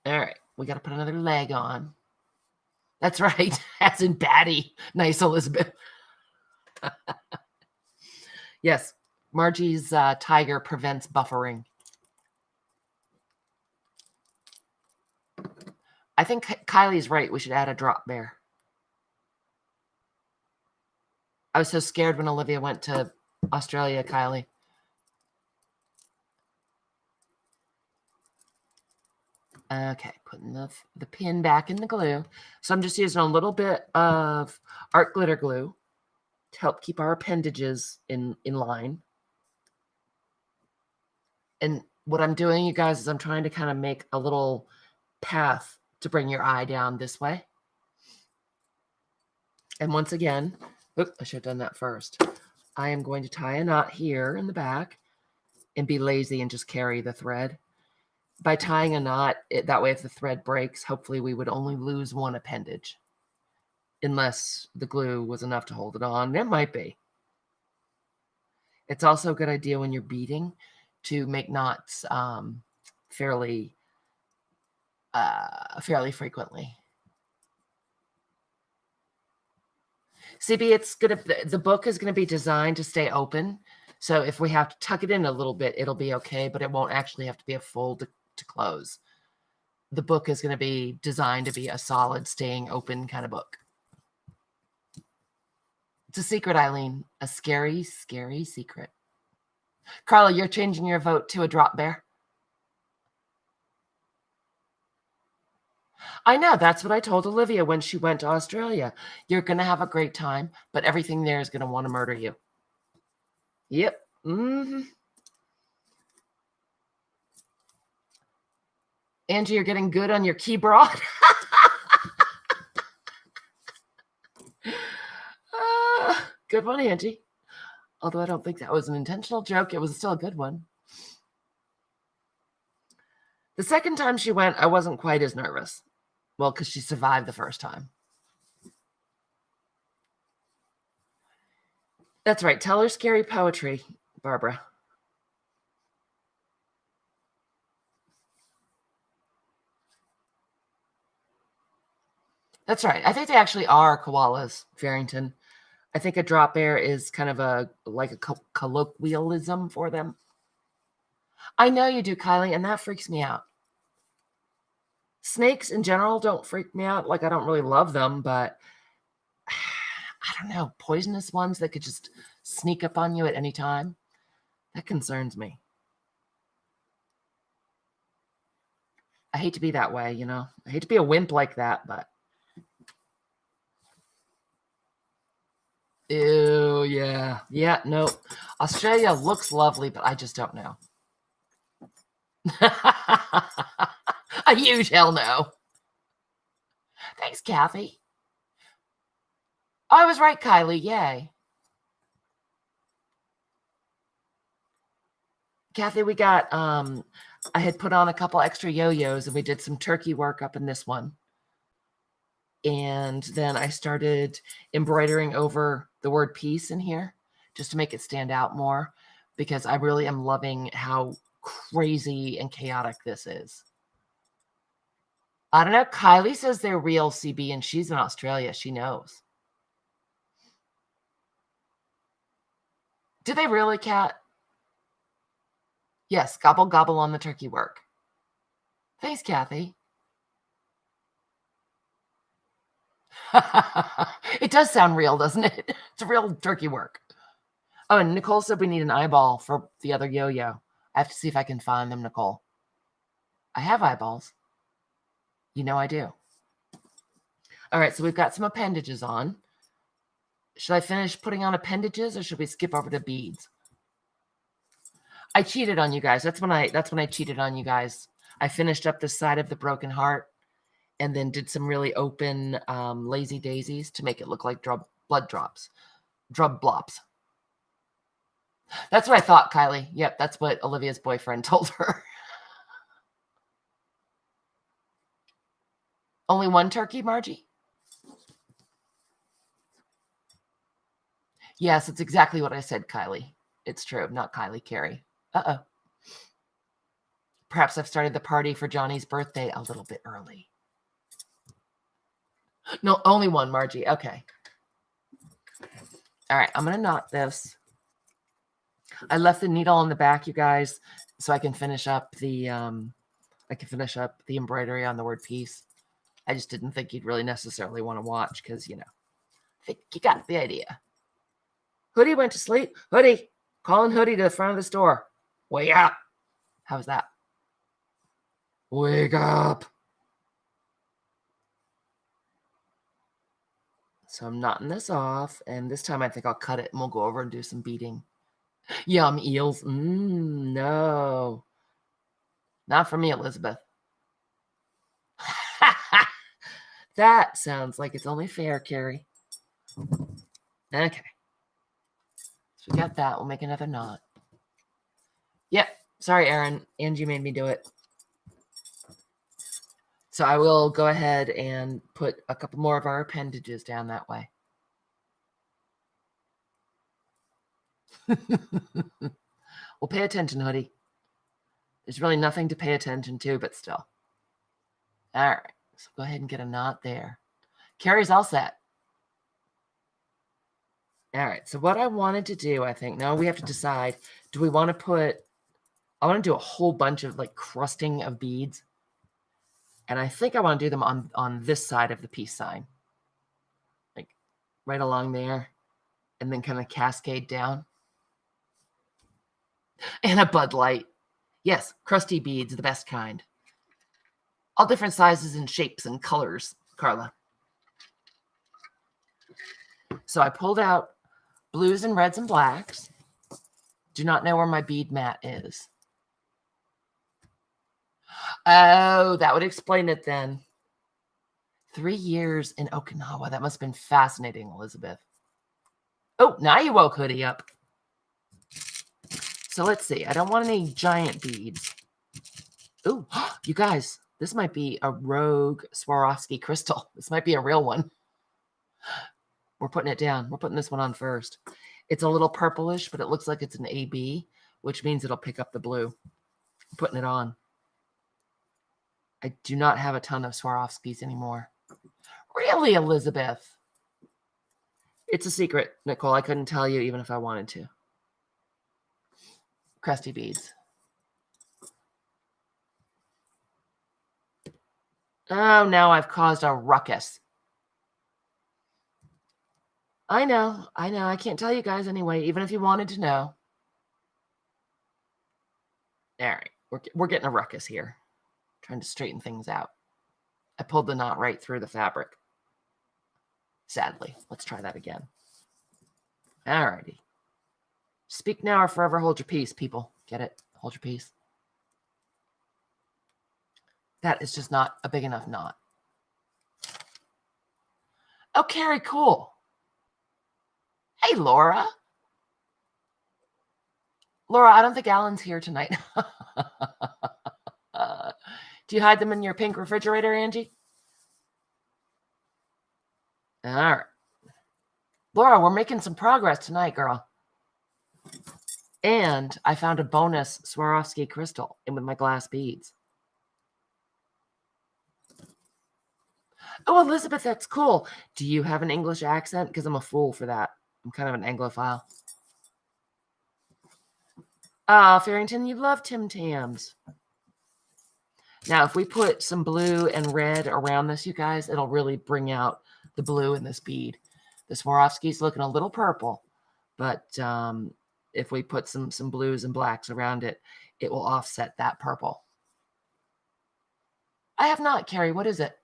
All right, we got to put another leg on. That's right, as in Batty. Nice, Elizabeth. Yes, Margie's tiger prevents buffering. I think Kylie's right. We should add a drop bear. I was so scared when Olivia went to Australia, Kylie. Okay, putting the pin back in the glue. So I'm just using a little bit of art glitter glue to help keep our appendages in line. And what I'm doing, you guys, is I'm trying to kind of make a little path to bring your eye down this way. And once again, oops, I should have done that first. I am going to tie a knot here in the back and be lazy and just carry the thread. By tying a knot, that way if the thread breaks, hopefully we would only lose one appendage. Unless the glue was enough to hold it on. It might be. It's also a good idea when you're beading to make knots fairly frequently. CB, the book is gonna be designed to stay open. So if we have to tuck it in a little bit, it'll be okay, but it won't actually have to be a fold to close. The book is going to be designed to be a solid, staying open kind of book. It's a secret, Eileen. A scary, scary secret. Carla, you're changing your vote to a drop bear. I know. That's what I told Olivia when she went to Australia. You're going to have a great time, but everything there is going to want to murder you. Yep. Mm-hmm. Angie, you're getting good on your key broad. Good one, Angie. Although I don't think that was an intentional joke, it was still a good one. The second time she went, I wasn't quite as nervous. Well, because she survived the first time. That's right. Tell her scary poetry, Barbara. That's right. I think they actually are koalas, Farrington. I think a drop bear is kind of a colloquialism for them. I know you do, Kylie, and that freaks me out. Snakes in general don't freak me out. Like, I don't really love them, but I don't know, poisonous ones that could just sneak up on you at any time. That concerns me. I hate to be that way, I hate to be a wimp like that, but. Ew, yeah. Yeah, no. Australia looks lovely, but I just don't know. A huge hell no. Thanks, Kathy. I was right, Kylie. Yay. Kathy, we got, I had put on a couple extra yo-yos and we did some turkey work up in this one. And then I started embroidering over the word peace in here just to make it stand out more because I really am loving how crazy and chaotic this is. I don't know. Kylie says they're real, CB, and she's in Australia. She knows. Do they really, Kat? Yes, gobble, gobble on the turkey work. Thanks, Kathy. It does sound real, doesn't it? It's real turkey work. Oh, and Nicole said we need an eyeball for the other yo-yo. I have to see if I can find them, Nicole. I have eyeballs. You know I do. All right, so we've got some appendages on. Should I finish putting on appendages or should we skip over to beads? I cheated on you guys. That's when I cheated on you guys. I finished up the side of the broken heart and then did some really open lazy daisies to make it look like blood drops. Drub blops. That's what I thought, Kylie. Yep, that's what Olivia's boyfriend told her. Only one turkey, Margie? Yes, it's exactly what I said, Kylie. It's true, not Kylie, Carrie. Uh-oh. Perhaps I've started the party for Johnny's birthday a little bit early. No, only one, Margie. Okay. All right, I'm going to knot this. I left the needle on the back, you guys, so I can finish up the embroidery on the word peace. I just didn't think you'd really necessarily want to watch because, I think you got the idea. Hoodie went to sleep. Hoodie, calling Hoodie to the front of the store. Wake up. How's that? Wake up. So I'm knotting this off, and this time I think I'll cut it and we'll go over and do some beading. Yum, eels. No. Not for me, Elizabeth. That sounds like it's only fair, Carrie. Okay. So we got that. We'll make another knot. Yep. Sorry, Aaron. Angie made me do it. So I will go ahead and put a couple more of our appendages down that way. Well, pay attention, Hoodie. There's really nothing to pay attention to, but still. All right. So go ahead and get a knot there. Carrie's all set. All right. So what I wanted to do, I think, now we have to decide, do we want to put, I want to do a whole bunch of like crusting of beads. And I think I want to do them on this side of the peace sign. Like right along there. And then kind of cascade down. And a Bud Light. Yes, crusty beads, the best kind. All different sizes and shapes and colors, Carla. So I pulled out blues and reds and blacks. Do not know where my bead mat is. Oh, that would explain it then. 3 years in Okinawa. That must have been fascinating, Elizabeth. Oh, now you woke Hoodie up. So let's see. I don't want any giant beads. Oh, you guys, this might be a rogue Swarovski crystal. This might be a real one. We're putting it down. We're putting this one on first. It's a little purplish, but it looks like it's an AB, which means it'll pick up the blue. I'm putting it on. I do not have a ton of Swarovskis anymore. Really, Elizabeth? It's a secret, Nicole. I couldn't tell you even if I wanted to. Crusty beads. Oh, now I've caused a ruckus. I know. I can't tell you guys anyway, even if you wanted to know. All right. We're getting a ruckus here. Trying to straighten things out. I pulled the knot right through the fabric. Sadly. Let's try that again. All righty. Speak now or forever hold your peace, people. Get it? Hold your peace. That is just not a big enough knot. Oh, Carrie, cool. Hey, Laura. Laura, I don't think Alan's here tonight. Do you hide them in your pink refrigerator, Angie? All right. Laura, we're making some progress tonight, girl. And I found a bonus Swarovski crystal in with my glass beads. Oh, Elizabeth, that's cool. Do you have an English accent? Because I'm a fool for that. I'm kind of an Anglophile. Ah, Farrington, you love Tim Tams. Now, if we put some blue and red around this, you guys, it'll really bring out the blue in this bead. The Swarovski's looking a little purple, but if we put some blues and blacks around it, it will offset that purple. I have not, Carrie. What is it?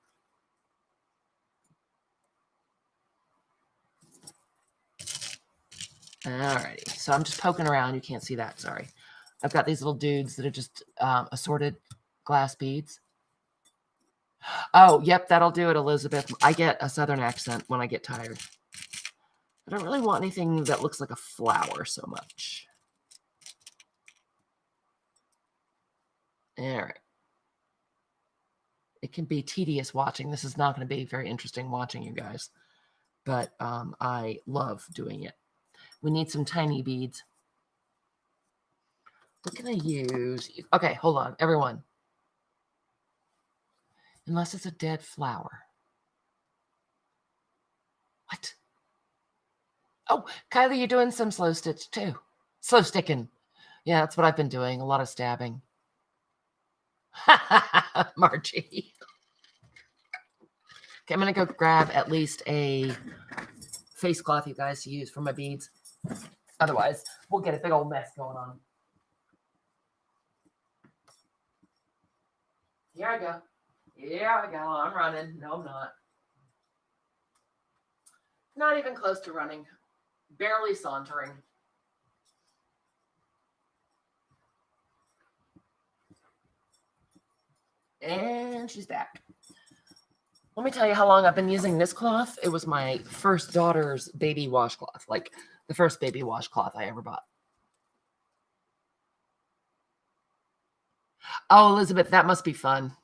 Alrighty. So I'm just poking around. You can't see that. Sorry. I've got these little dudes that are just assorted glass beads. Oh, yep. That'll do it, Elizabeth. I get a Southern accent when I get tired. I don't really want anything that looks like a flower so much. All right. It can be tedious watching. This is not going to be very interesting watching, you guys. But I love doing it. We need some tiny beads. What can I use? Okay, hold on, everyone. Unless it's a dead flower. What? Oh, Kylie, you're doing some slow stitch too. Slow sticking. Yeah, that's what I've been doing. A lot of stabbing. Margie. Okay, I'm going to go grab at least a face cloth, you guys, to use for my beads. Otherwise, we'll get a big old mess going on. Here I go. Here I go. I'm running. No, I'm not. Not even close to running. Barely sauntering. And she's back. Let me tell you how long I've been using this cloth. It was my first daughter's baby washcloth. Like the first baby washcloth I ever bought. Oh, Elizabeth, that must be fun.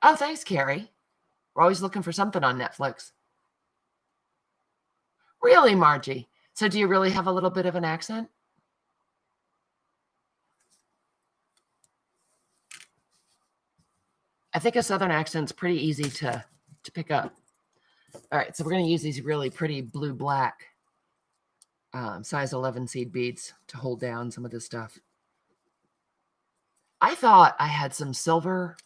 Oh, thanks, Carrie. We're always looking for something on Netflix. Really, Margie? So do you really have a little bit of an accent? I think a Southern accent's pretty easy to pick up. All right, so we're going to use these really pretty blue-black size 11 seed beads to hold down some of this stuff. I thought I had some silver.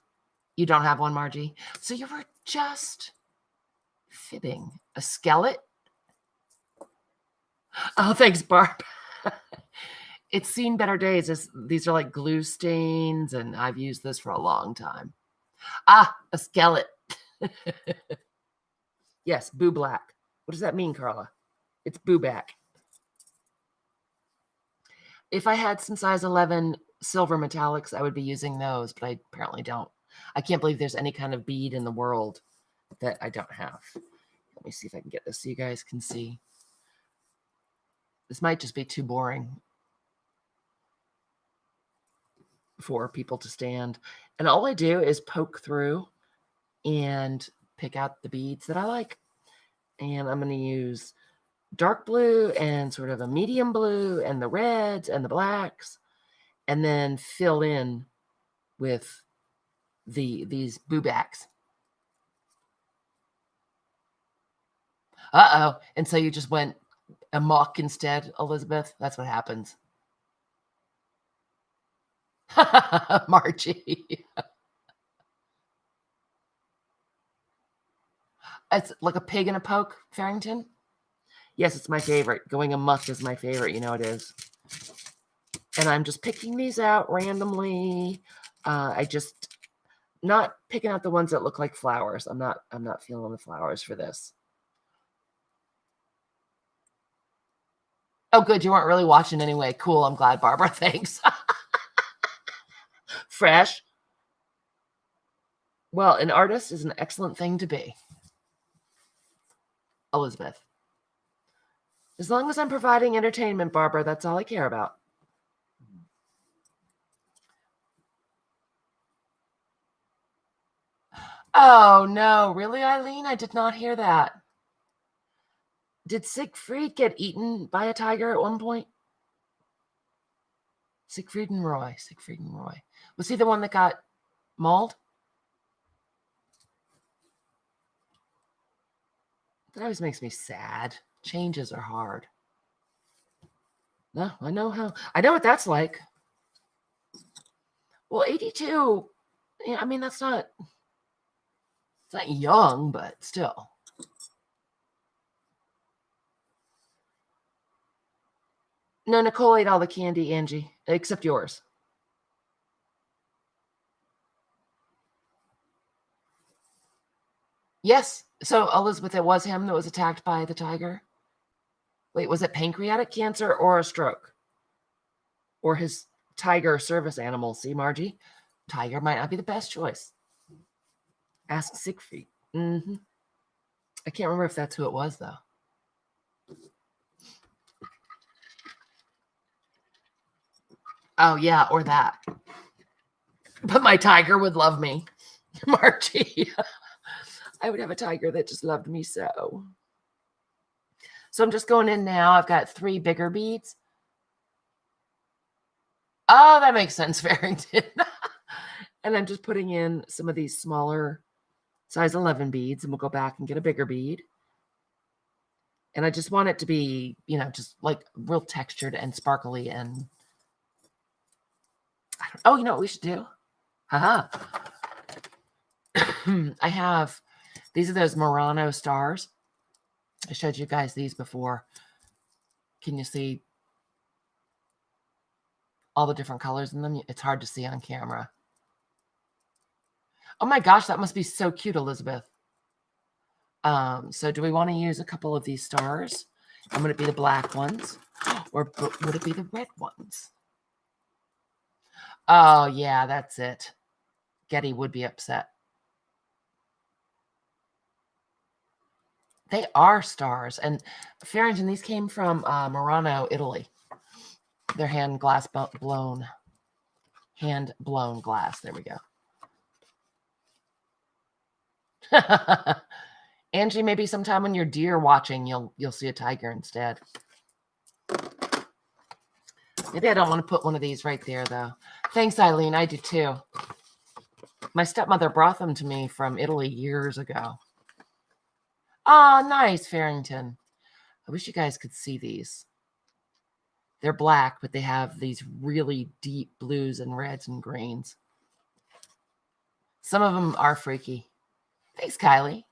You don't have one, Margie? So you were just fibbing. A skeleton? Oh, thanks, Barb. It's seen better days. These are like glue stains, and I've used this for a long time. Ah, a skeleton. Yes, boo black. What does that mean, Carla? It's boo back. If I had some size 11 silver metallics, I would be using those, but I apparently don't. I can't believe there's any kind of bead in the world that I don't have. Let me see if I can get this so you guys can see. This might just be too boring for people to stand. And all I do is poke through and pick out the beads that I like. And I'm going to use dark blue and sort of a medium blue and the reds and the blacks, and then fill in with these boobacks. Uh-oh. And so you just went amok instead, Elizabeth? That's what happens. Margie. It's like a pig in a poke, Farrington. Yes, it's my favorite. Going amok is my favorite. You know it is. And I'm just picking these out randomly. I just not picking out the ones that look like flowers. I'm not feeling the flowers for this. Oh, good. You weren't really watching anyway. Cool. I'm glad, Barbara. Thanks. Fresh. Well, an artist is an excellent thing to be. Elizabeth. As long as I'm providing entertainment, Barbara, that's all I care about. Oh, no. Really, Eileen? I did not hear that. Did Siegfried get eaten by a tiger at one point? Siegfried and Roy. Was he the one that got mauled? That always makes me sad. Changes are hard. No, I know what that's like. Well, 82, yeah, I mean, it's not young, but still. No, Nicole ate all the candy, Angie, except yours. Yes. So, Elizabeth, it was him that was attacked by the tiger? Wait, was it pancreatic cancer or a stroke? Or his tiger service animal? See, Margie? Tiger might not be the best choice. Ask Siegfried. Mm-hmm. I can't remember if that's who it was, though. Oh, yeah, or that. But my tiger would love me. Margie. I would have a tiger that just loved me so. So I'm just going in now. I've got 3 bigger beads. Oh, that makes sense, Farrington. And I'm just putting in some of these smaller size 11 beads, and we'll go back and get a bigger bead. And I just want it to be, just like real textured and sparkly. And you know what we should do? Haha. I have, these are those Murano stars. I showed you guys these before. Can you see all the different colors in them? It's hard to see on camera. Oh my gosh, that must be so cute, Elizabeth. So do we want to use a couple of these stars? And would it be the black ones? Or would it be the red ones? Oh, yeah, that's it. Getty would be upset. They are stars. And Farrington, these came from Murano, Italy. They're hand blown glass. There we go. Angie, maybe sometime when you're deer watching, you'll see a tiger instead. Maybe I don't want to put one of these right there, though. Thanks, Eileen. I do, too. My stepmother brought them to me from Italy years ago. Oh, nice, Farrington. I wish you guys could see these. They're black, but they have these really deep blues and reds and greens. Some of them are freaky. Thanks, Kylie.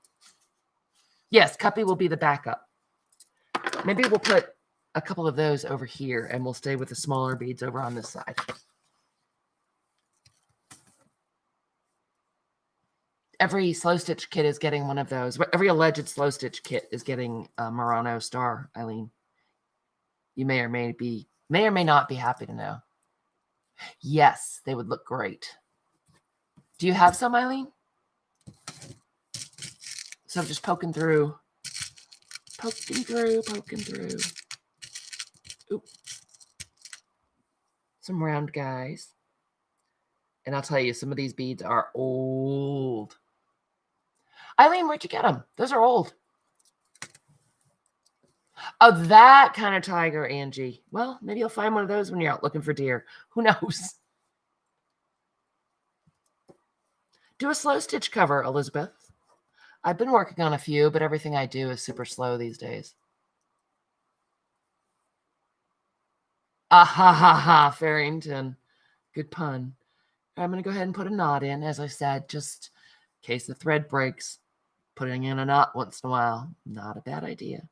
Yes, Cuppy will be the backup. Maybe we'll put a couple of those over here, and we'll stay with the smaller beads over on this side. Every slow stitch kit is getting one of those. Every alleged slow stitch kit is getting a Murano star, Eileen. You may or may not be happy to know. Yes, they would look great. Do you have some, Eileen? So I'm just poking through. Poking through. Oop. Some round guys. And I'll tell you, some of these beads are old. Eileen, where'd you get them? Those are old. Oh, that kind of tiger, Angie. Well, maybe you'll find one of those when you're out looking for deer. Who knows? Do a slow stitch cover, Elizabeth. I've been working on a few, but everything I do is super slow these days. Ah ha ha ha, Farrington. Good pun. I'm going to go ahead and put a knot in, as I said, just in case the thread breaks. Putting in a knot once in a while, not a bad idea.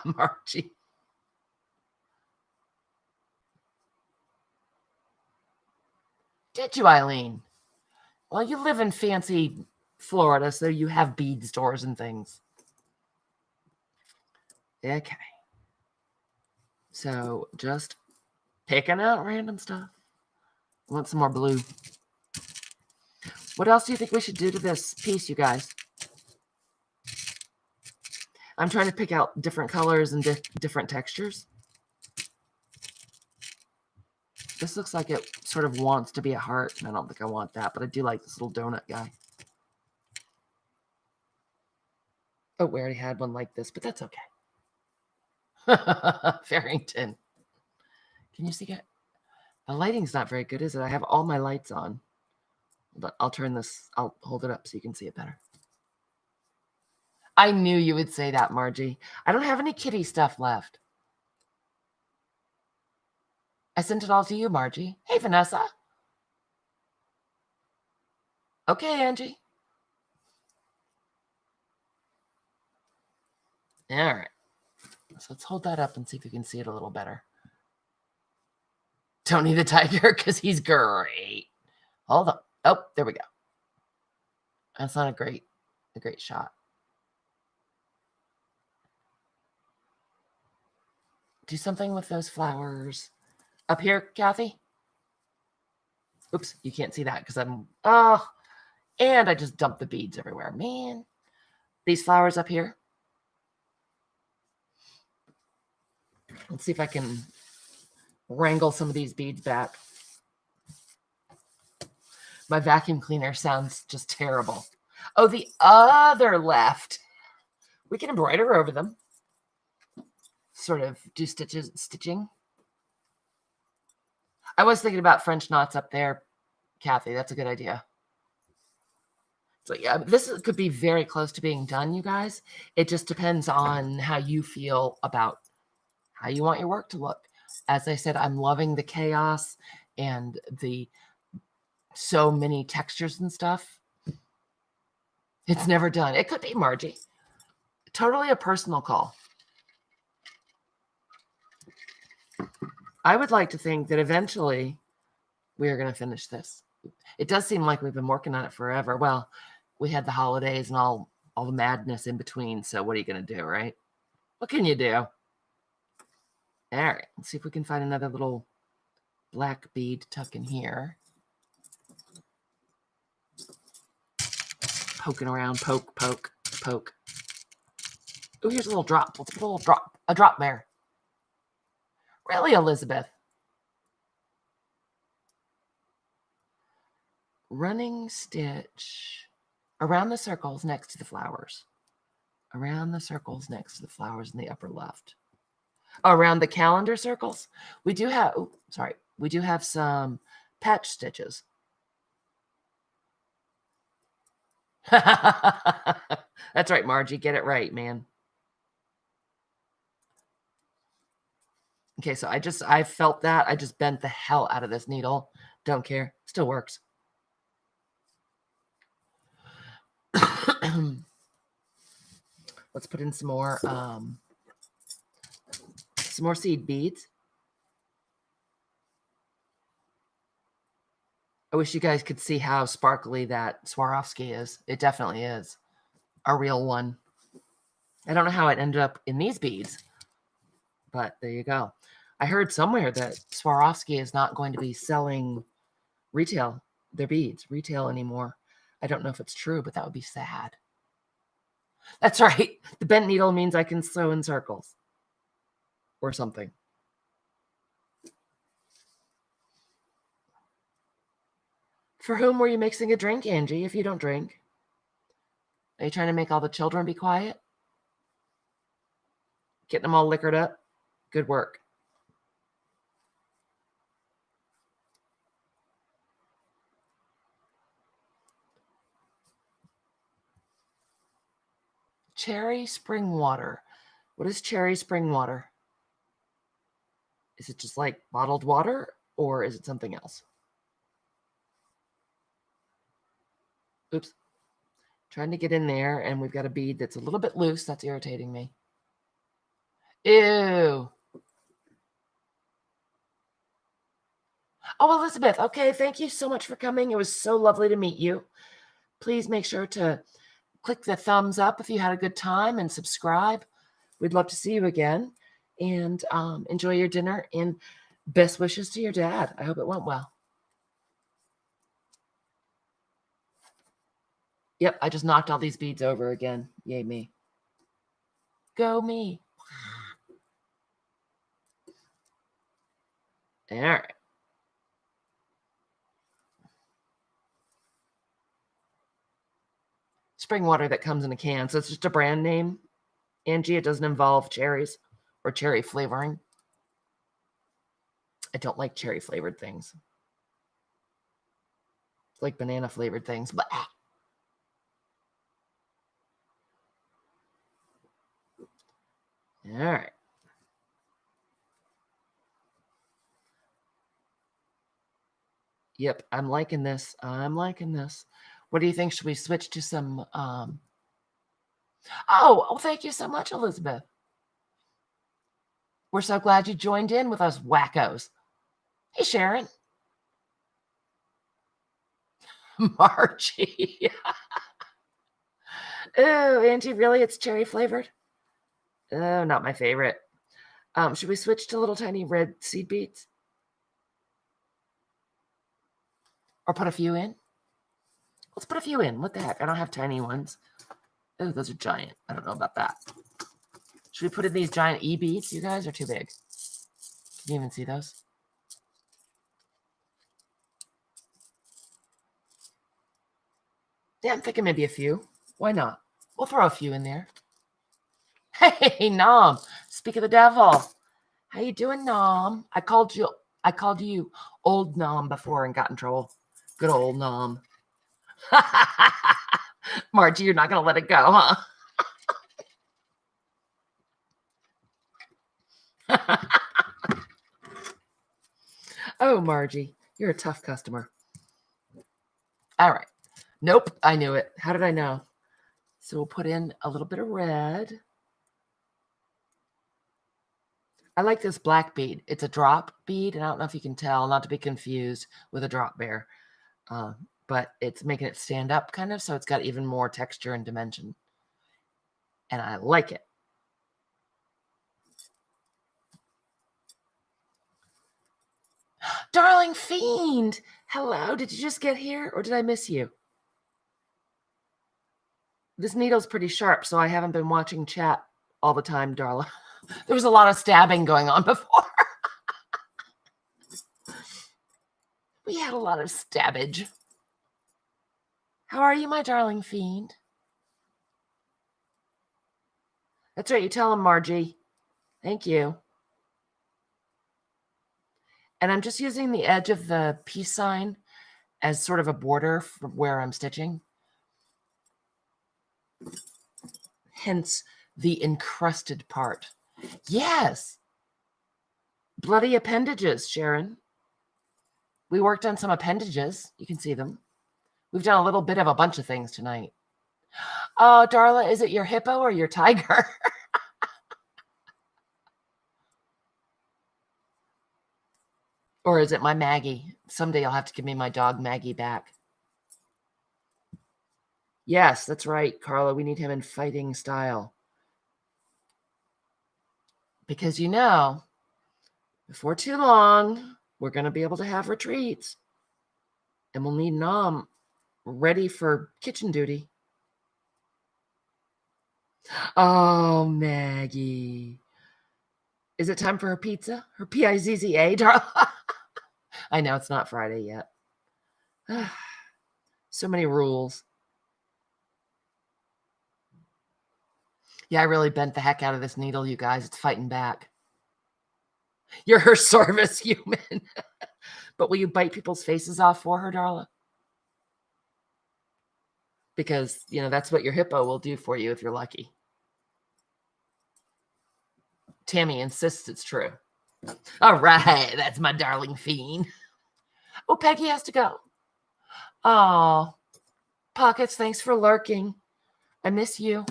Margie. Did you, Eileen? Well, you live in fancy Florida, so you have bead stores and things. Okay. So just picking out random stuff. I want some more blue. What else do you think we should do to this piece, you guys? I'm trying to pick out different colors and different textures. This looks like it sort of wants to be a heart, and I don't think I want that, but I do like this little donut guy. Oh, we already had one like this, but that's okay. Farrington. Can you see it? The lighting's not very good, is it? I have all my lights on. But I'll turn this, I'll hold it up so you can see it better. I knew you would say that, Margie. I don't have any kitty stuff left. I sent it all to you, Margie. Hey, Vanessa. Okay, Angie. All right. So let's hold that up and see if you can see it a little better. Tony the Tiger, because he's great. Hold on. Oh, there we go. That's not a great shot. Do something with those flowers. Up here, Kathy? Oops, you can't see that because I'm... Oh, and I just dumped the beads everywhere. Man. These flowers up here. Let's see if I can wrangle some of these beads back. My vacuum cleaner sounds just terrible. Oh, the other left. We can embroider over them. Sort of do stitching. I was thinking about French knots up there, Kathy. That's a good idea. So yeah, this could be very close to being done, you guys. It just depends on how you feel about how you want your work to look. As I said, I'm loving the chaos and the so many textures and stuff. It's never done. It could be, Margie. Totally a personal call. I would like to think that eventually we are going to finish this. It does seem like we've been working on it forever. Well, we had the holidays and all the madness in between. So what are you going to do, right? What can you do? All right. Let's see if we can find another little black bead tuck in here. Poking around. Poke, poke, poke. Oh, here's a little drop. Let's put a little drop. A drop there. Really, Elizabeth? Running stitch around the circles next to the flowers. Around the circles next to the flowers in the upper left. Around the calendar circles. We do have, we do have some patch stitches. That's right, Margie. Get it right, man. Okay, so I felt that. I just bent the hell out of this needle. Don't care. Still works. Let's put in some more seed beads. I wish you guys could see how sparkly that Swarovski is. It definitely is a real one. I don't know how it ended up in these beads, but there you go. I heard somewhere that Swarovski is not going to be selling their beads retail anymore. I don't know if it's true, but that would be sad. That's right. The bent needle means I can sew in circles or something. For whom were you mixing a drink, Angie, if you don't drink? Are you trying to make all the children be quiet? Getting them all liquored up? Good work. Cherry spring water. What is cherry spring water? Is it just like bottled water or is it something else? Oops. Trying to get in there and we've got a bead that's a little bit loose. That's irritating me. Ew. Oh, Elizabeth. Okay. Thank you so much for coming. It was so lovely to meet you. Please make sure to click the thumbs up if you had a good time and subscribe. We'd love to see you again and enjoy your dinner and best wishes to your dad. I hope it went well. Yep, I just knocked all these beads over again. Yay me. Go me. All right. Spring water that comes in a can. So it's just a brand name. Angie, it doesn't involve cherries or cherry flavoring. I don't like cherry flavored things. It's like banana flavored things. But all right. Yep, I'm liking this. I'm liking this. What do you think? Should we switch to some Oh, thank you so much, Elizabeth. We're so glad you joined in with us wackos. Hey, Sharon. Margie. Oh, Angie, really? It's cherry flavored? Oh, not my favorite. Should we switch to little tiny red seed beads? Or put a few in? Let's put a few in. What the heck? I don't have tiny ones. Oh, those are giant. I don't know about that. Should we put in these giant E beads, you guys, or too big? Can you even see those? Yeah, I'm thinking maybe a few. Why not? We'll throw a few in there. Hey, Nom. Speak of the devil. How you doing, Nom? I called you old Nom before and got in trouble. Good old Nom. Margie, you're not going to let it go, huh? Oh, Margie, you're a tough customer. All right. Nope, I knew it. How did I know? So we'll put in a little bit of red. I like this black bead. It's a drop bead, and I don't know if you can tell, not to be confused with a drop bear, but it's making it stand up kind of, so it's got even more texture and dimension. And I like it. Darling Fiend, hello. Did you just get here or did I miss you? This needle's pretty sharp, so I haven't been watching chat all the time, Darla. There was a lot of stabbing going on before. We had a lot of stabbage. How are you, my darling Fiend? That's right. You tell him, Margie. Thank you. And I'm just using the edge of the peace sign as sort of a border for where I'm stitching. Hence the encrusted part. Yes. Bloody appendages, Sharon. We worked on some appendages. You can see them. We've done a little bit of a bunch of things tonight. Oh, Darla, is it your hippo or your tiger? Or is it my Maggie? Someday you'll have to give me my dog Maggie back. Yes, that's right, Carla. We need him in fighting style. Because before too long, we're going to be able to have retreats. And we'll need Nom ready for kitchen duty. Oh, Maggie. Is it time for her pizza? Her Pizza, Darla? I know it's not Friday yet. So many rules. Yeah, I really bent the heck out of this needle, you guys. It's fighting back. You're her service human. But will you bite people's faces off for her, Darla? Because, that's what your hippo will do for you if you're lucky. Tammy insists it's true. All right, that's my darling fiend. Oh, Peggy has to go. Oh, Pockets, thanks for lurking. I miss you.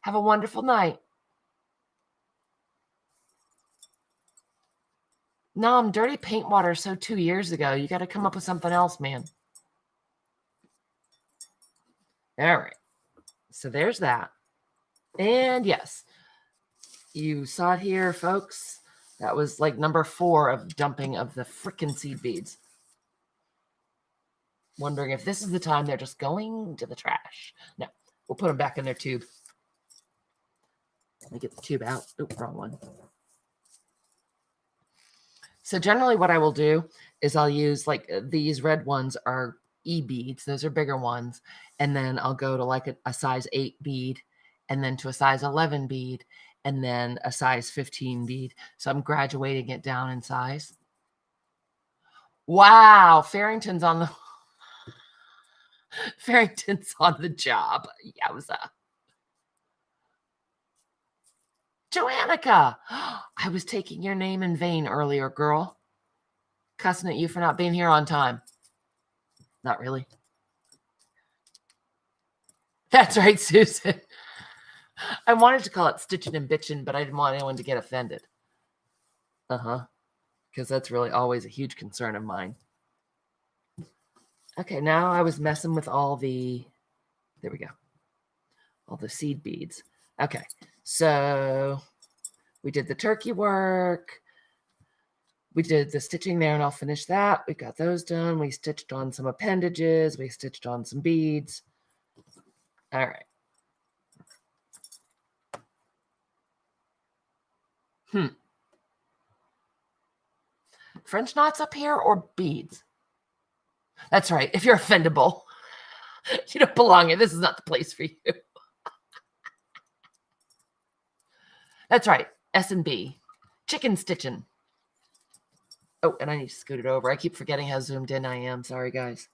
Have a wonderful night. Nom, dirty paint water so 2 years ago. You got to come up with something else, man. All right. So there's that. And yes, you saw it here, folks. That was like number 4 of dumping of the frickin' seed beads. Wondering if this is the time they're just going to the trash. No, we'll put them back in their tube. Let me get the tube out. Oop, wrong one. So generally what I will do is I'll use these red ones are E beads. Those are bigger ones. And then I'll go to like a size 8 bead and then to a size 11 bead and then a size 15 bead. So I'm graduating it down in size. Wow. Farrington's on the job. Yowza. Joannica, I was taking your name in vain earlier, girl. Cussing at you for not being here on time. Not really. That's right, Susan. I wanted to call it stitching and bitching, but I didn't want anyone to get offended. Because that's really always a huge concern of mine. Okay, now I was messing with all the... There we go. All the seed beads. Okay, so we did the turkey work. We did the stitching there, and I'll finish that. We got those done. We stitched on some appendages. We stitched on some beads. All right. French knots up here or beads? That's right. If you're offendable, you don't belong here. This is not the place for you. That's right. S&B. Chicken stitching. Oh, and I need to scoot it over. I keep forgetting how zoomed in I am. Sorry, guys.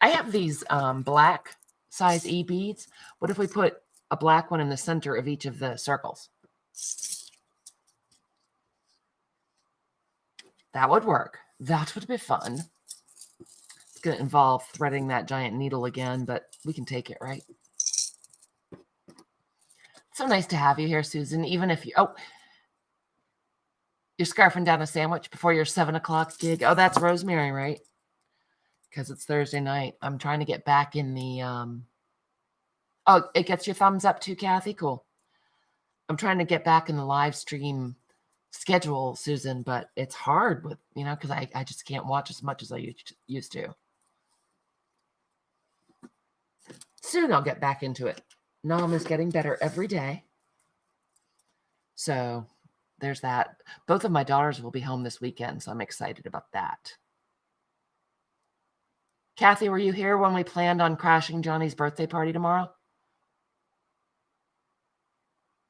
I have these black size E beads. What if we put a black one in the center of each of the circles? That would work. That would be fun. It's going to involve threading that giant needle again, but we can take it, right? So nice to have you here, Susan. Even if you're scarfing down a sandwich before your 7 o'clock gig. Oh, that's Rosemary, right? Because it's Thursday night. I'm trying to get back in the... Oh, it gets your thumbs up too, Kathy? Cool. I'm trying to get back in the live stream schedule, Susan, but it's hard with, because I just can't watch as much as I used to. Soon I'll get back into it. Nom is getting better every day. So there's that. Both of my daughters will be home this weekend, so I'm excited about that. Kathy, were you here when we planned on crashing Johnny's birthday party tomorrow?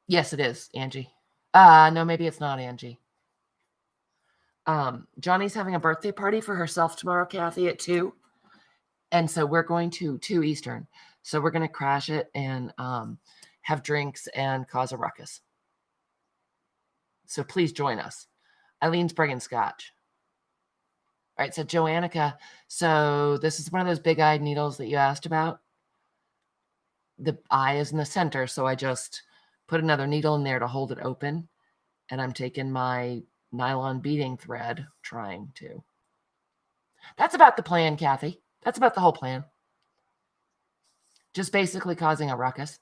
Yes, it is, Angie. No, maybe it's not Angie. Johnny's having a birthday party for herself tomorrow, Kathy, at 2. And so we're going to 2 Eastern. So we're going to crash it and have drinks and cause a ruckus. So please join us. Eileen's bringing scotch. All right, so Joannica, so this is one of those big-eyed needles that you asked about. the eye is in the center, so I just put another needle in there to hold it open, and I'm taking my nylon beading thread, trying to. That's about the plan, Kathy. That's about the whole plan. Just basically causing a ruckus.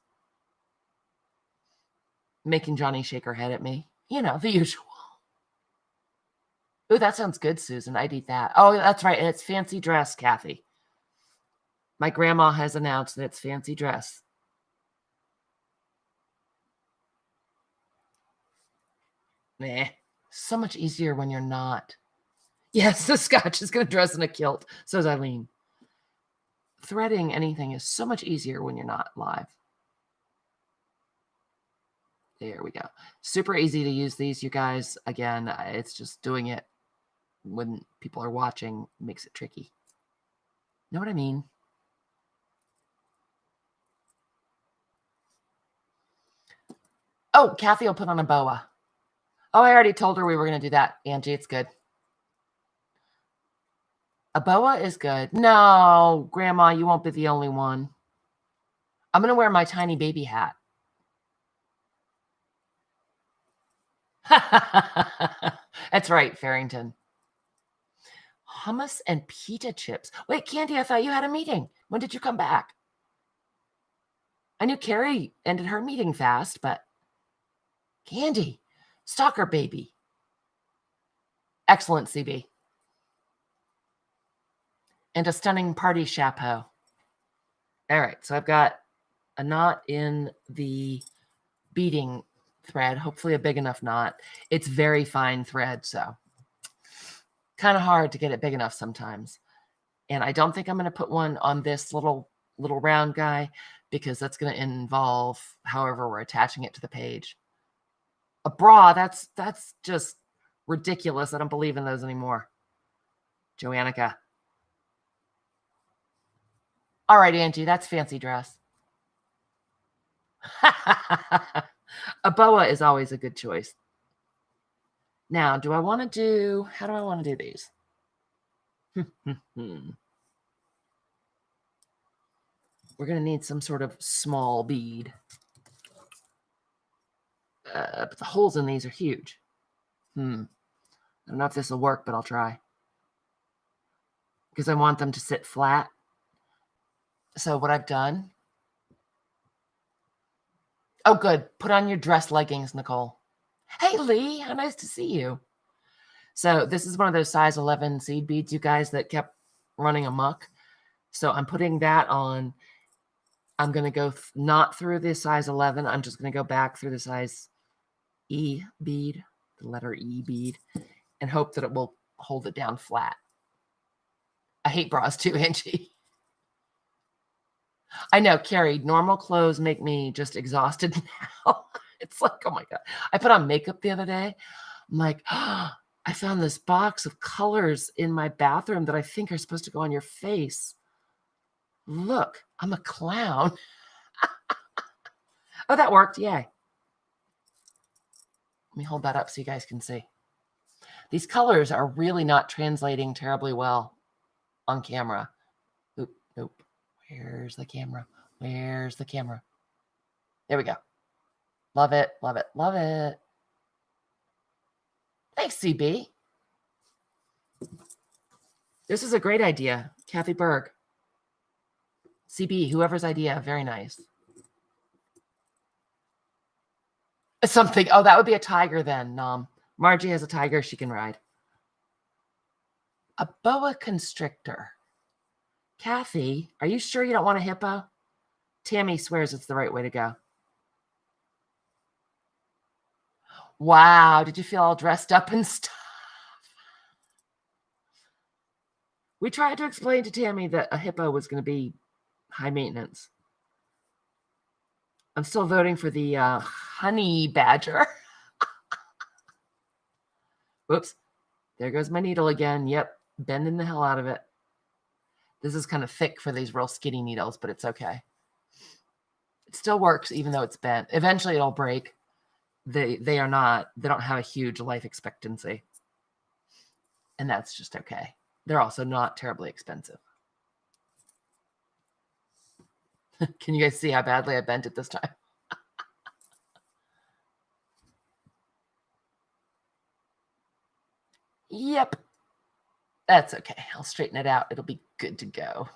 Making Johnny shake her head at me. You know, the usual. Ooh, that sounds good, Susan. I'd eat that. Oh, that's right. And it's fancy dress, Kathy. My grandma has announced that it's fancy dress. Meh. So much easier when you're not. Yes, the Scotch is going to dress in a kilt. So is Eileen. Threading anything is so much easier when you're not live. There we go. Super easy to use these, you guys. Again, it's just doing it when people are watching makes it tricky. Know what I mean? Oh, Kathy will put on a boa. Oh, I already told her we were going to do that, Angie. It's good. A boa is good. No, Grandma, you won't be the only one. I'm going to wear my tiny baby hat. That's right, Farrington. Hummus and pita chips. Wait, Candy, I thought you had a meeting. When did you come back? I knew Carrie ended her meeting fast, but Candy, stalker baby. Excellent, CB. And a stunning party chapeau. All right, so I've got a knot in the beading thread, hopefully a big enough knot. It's very fine thread, so kind of hard to get it big enough sometimes. And I don't think I'm going to put one on this little round guy because that's going to involve however we're attaching it to the page. A bra, that's just ridiculous. I don't believe in those anymore. Joannica. All right, Angie, that's fancy dress. A boa is always a good choice. Now, how do I want to do these? We're going to need some sort of small bead. But the holes in these are huge. I don't know if this will work, but I'll try. Because I want them to sit flat. So what I've done. Oh, good. Put on your dress leggings, Nicole. Hey, Lee. How nice to see you. So this is one of those size 11 seed beads, you guys, that kept running amok. So I'm putting that on. I'm going to go not through the size 11. I'm just going to go back through the size E bead, the letter E bead, and hope that it will hold it down flat. I hate bras too, Angie. I know, Carrie, normal clothes make me just exhausted now. It's like, oh my God. I put on makeup the other day. I'm like, oh, I found this box of colors in my bathroom that I think are supposed to go on your face. Look, I'm a clown. Oh, that worked. Yay. Let me hold that up so you guys can see. These colors are really not translating terribly well on camera. Oop, nope. Where's the camera? Where's the camera? There we go. Love it, love it, love it. Thanks, CB. This is a great idea. Kathy Berg. CB, whoever's idea, very nice. Something. Oh, that would be a tiger then, Nom. Margie has a tiger she can ride. A boa constrictor. Kathy, are you sure you don't want a hippo? Tammy swears it's the right way to go. Wow, did you feel all dressed up and stuff? We tried to explain to Tammy that a hippo was going to be high maintenance. I'm still voting for the honey badger. Whoops. There goes my needle again. Yep. Bending the hell out of it. This is kind of thick for these real skinny needles, but it's okay. It still works even though it's bent. Eventually it'll break. They don't have a huge life expectancy. And that's just okay. They're also not terribly expensive. Can you guys see how badly I bent it this time? Yep. That's okay. I'll straighten it out. It'll be good to go.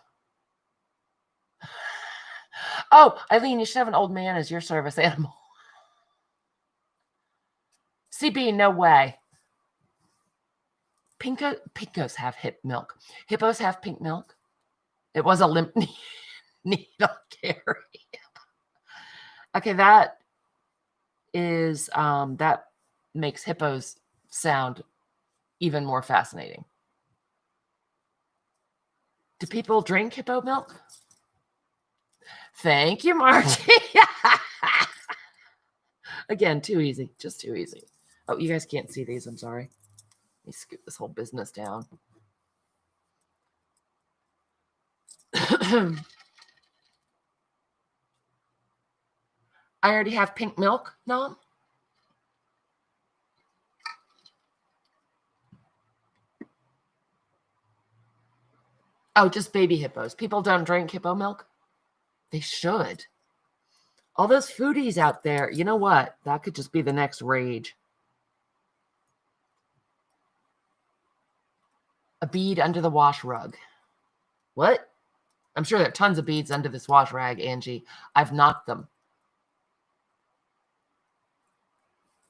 Oh, Eileen, you should have an old man as your service animal. CB, no way. Pinkos have hip milk. Hippos have pink milk. It was a limp needle carry. Okay, that is that makes hippos sound even more fascinating. Do people drink hippo milk? Thank you, Margie. Again, too easy. Just too easy. Oh, you guys can't see these. I'm sorry. Let me scoot this whole business down. I already have pink milk, Nom. Oh, just baby hippos. People don't drink hippo milk? They should. All those foodies out there, you know what? That could just be the next rage. A bead under the wash rug. What? I'm sure there are tons of beads under this wash rag, Angie. I've knocked them.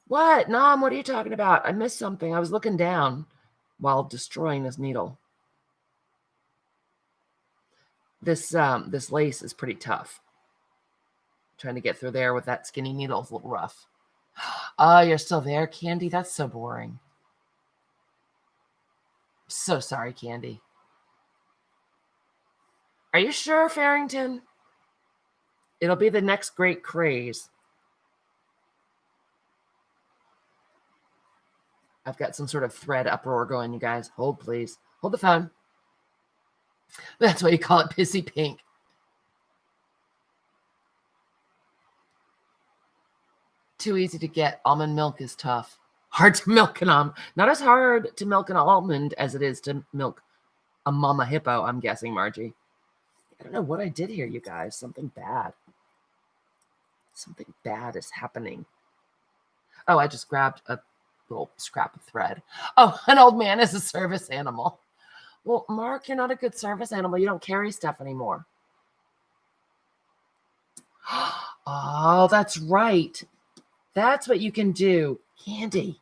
What? Nom, what are you talking about? I missed something. I was looking down while destroying this needle. This lace is pretty tough. Trying to get through there with that skinny needle is a little rough. Oh, you're still there, Candy? That's so boring. So sorry, Candy. Are you sure, Farrington? It'll be the next great craze. I've got some sort of thread uproar going, you guys. Hold, please. Hold the phone. That's why you call it pissy pink. Too easy to get. Almond milk is tough. Hard to milk an almond. Not as hard to milk an almond as it is to milk a mama hippo, I'm guessing, Margie. I don't know what I did here, you guys. Something bad. Something bad is happening. Oh, I just grabbed a little scrap of thread. Oh, an old man is a service animal. Well, Mark, you're not a good service animal. You don't carry stuff anymore. Oh, that's right. That's what you can do. Candy.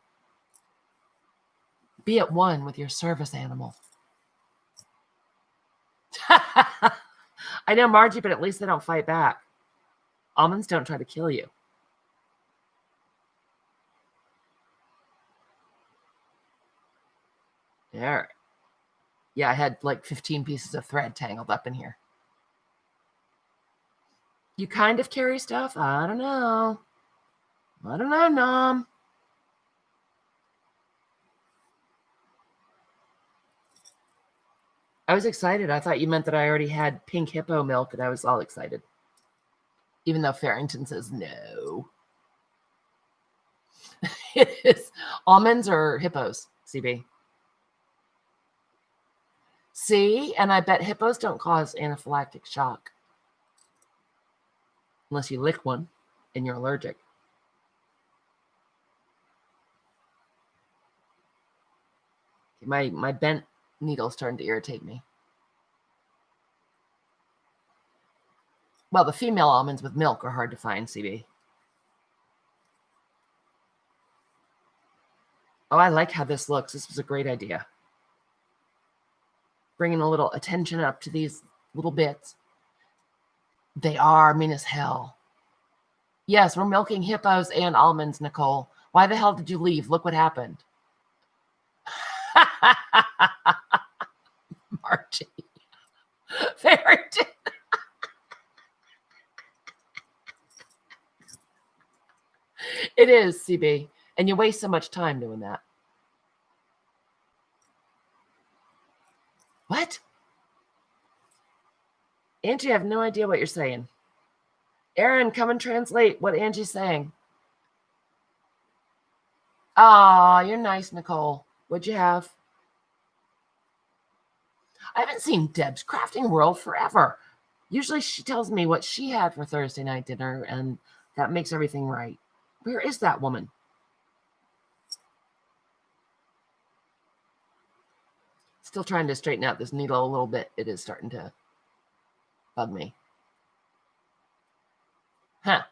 Be at one with your service animal. I know, Margie, but at least they don't fight back. Almonds don't try to kill you. There. Yeah, I had like 15 pieces of thread tangled up in here. You kind of carry stuff? I don't know. I don't know, Nom. I was excited. I thought you meant that I already had pink hippo milk, and I was all excited. Even though Farrington says no. It is almonds or hippos, CB. See? And I bet hippos don't cause anaphylactic shock. Unless you lick one and you're allergic. My bent needle's starting to irritate me. Well, the female almonds with milk are hard to find, CB. Oh, I like how this looks. This was a great idea. Bringing a little attention up to these little bits. They are mean as hell. Yes, we're milking hippos and almonds, Nicole. Why the hell did you leave? Look what happened. Margie. Farrington. It is, CB. And you waste so much time doing that. What? Angie, I have no idea what you're saying. Aaron, come and translate what Angie's saying. Aw, you're nice, Nicole. What'd you have? I haven't seen Deb's Crafting World forever. Usually she tells me what she had for Thursday night dinner, and that makes everything right. Where is that woman? Still trying to straighten out this needle a little bit. It is starting to bug me. Huh.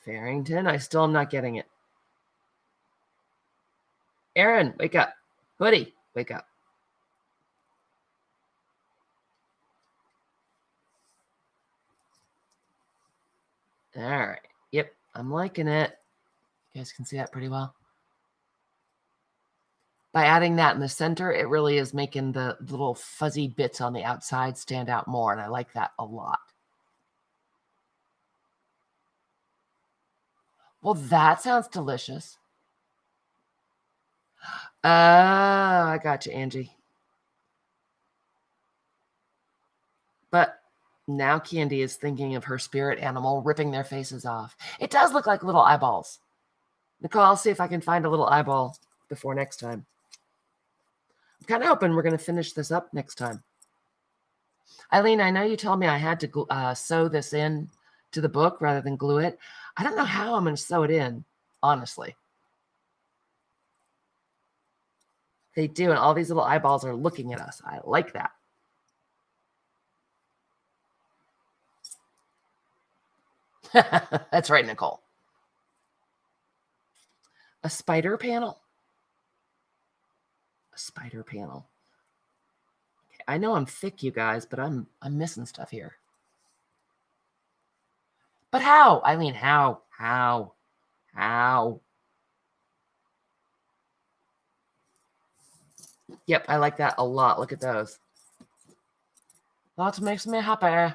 Farrington, I still am not getting it. Aaron, wake up. Hoodie, wake up. All right. Yep, I'm liking it. You guys can see that pretty well. By adding that in the center, it really is making the little fuzzy bits on the outside stand out more, and I like that a lot. Well, that sounds delicious. Oh, I got you, Angie. But now Candy is thinking of her spirit animal ripping their faces off. It does look like little eyeballs. Nicole, I'll see if I can find a little eyeball before next time. I'm kind of hoping we're going to finish this up next time. Eileen, I know you told me I had to sew this in to the book rather than glue it. I don't know how I'm going to sew it in, honestly. They do, and all these little eyeballs are looking at us. I like that. That's right, Nicole. A spider panel. A spider panel. Okay, I know I'm thick, you guys, but I'm missing stuff here. But how? Eileen, how? How? Yep, I like that a lot. Look at those. That makes me happy.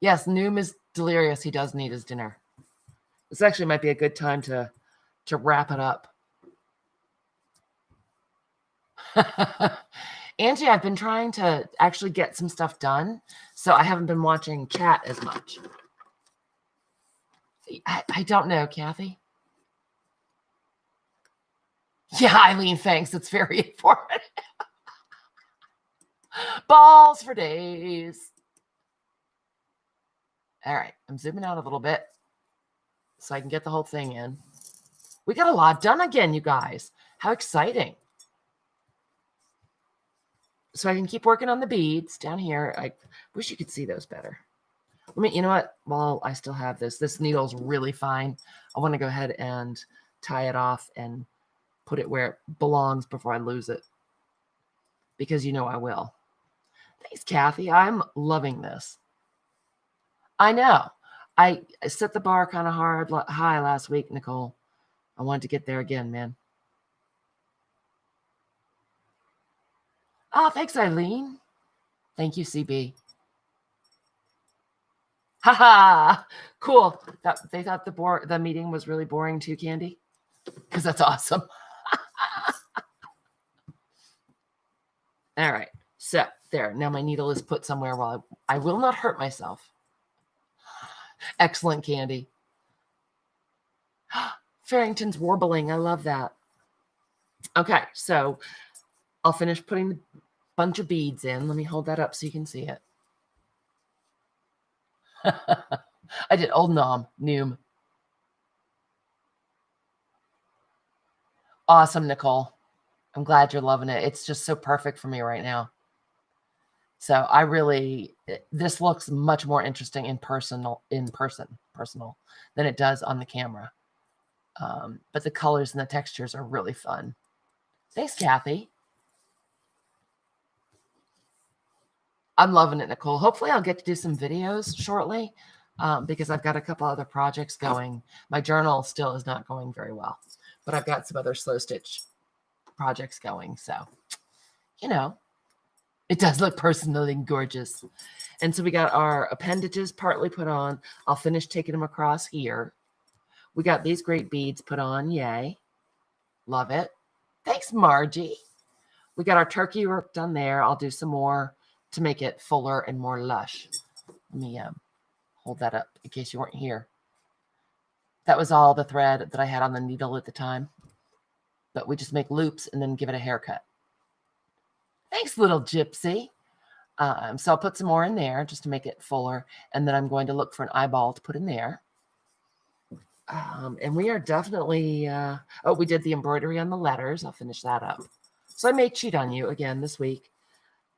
Yes, Noom is delirious. He does need his dinner. This actually might be a good time to wrap it up. Angie, I've been trying to actually get some stuff done, so I haven't been watching chat as much. I don't know, Kathy. Yeah, Eileen, thanks. It's very informative. Balls for days. All right, I'm zooming out a little bit so I can get the whole thing in. We got a lot done again, you guys. How exciting. So I can keep working on the beads down here. I wish you could see those better. I mean, you know what? While I still have this needle's really fine. I want to go ahead and tie it off and put it where it belongs before I lose it. Because you know I will. Thanks, Kathy. I'm loving this. I know. I set the bar kind of high last week, Nicole. I wanted to get there again, man. Oh, thanks, Eileen. Thank you, CB. Haha, cool. They thought the meeting was really boring too, Candy? Because that's awesome. All right. So there. Now my needle is put somewhere while I will not hurt myself. Excellent, Candy. Farrington's warbling. I love that. Okay, so I'll finish putting a bunch of beads in. Let me hold that up so you can see it. I did old Noom. Awesome, Nicole. I'm glad you're loving it. It's just so perfect for me right now. So this looks much more interesting in person than it does on the camera. But the colors and the textures are really fun. Thanks, Kathy. I'm loving it, Nicole. Hopefully I'll get to do some videos shortly because I've got a couple other projects going. My journal still is not going very well, but I've got some other slow stitch projects going. So, you know, it does look personal and gorgeous. And so we got our appendages partly put on. I'll finish taking them across here. We got these great beads put on. Yay. Love it. Thanks, Margie. We got our turkey work done there. I'll do some more to make it fuller and more lush. Let me hold that up in case you weren't here. That was all the thread that I had on the needle at the time. But we just make loops and then give it a haircut. Thanks, little gypsy. So I'll put some more in there just to make it fuller. And then I'm going to look for an eyeball to put in there. And we are definitely, we did the embroidery on the letters. I'll finish that up. So I may cheat on you again this week.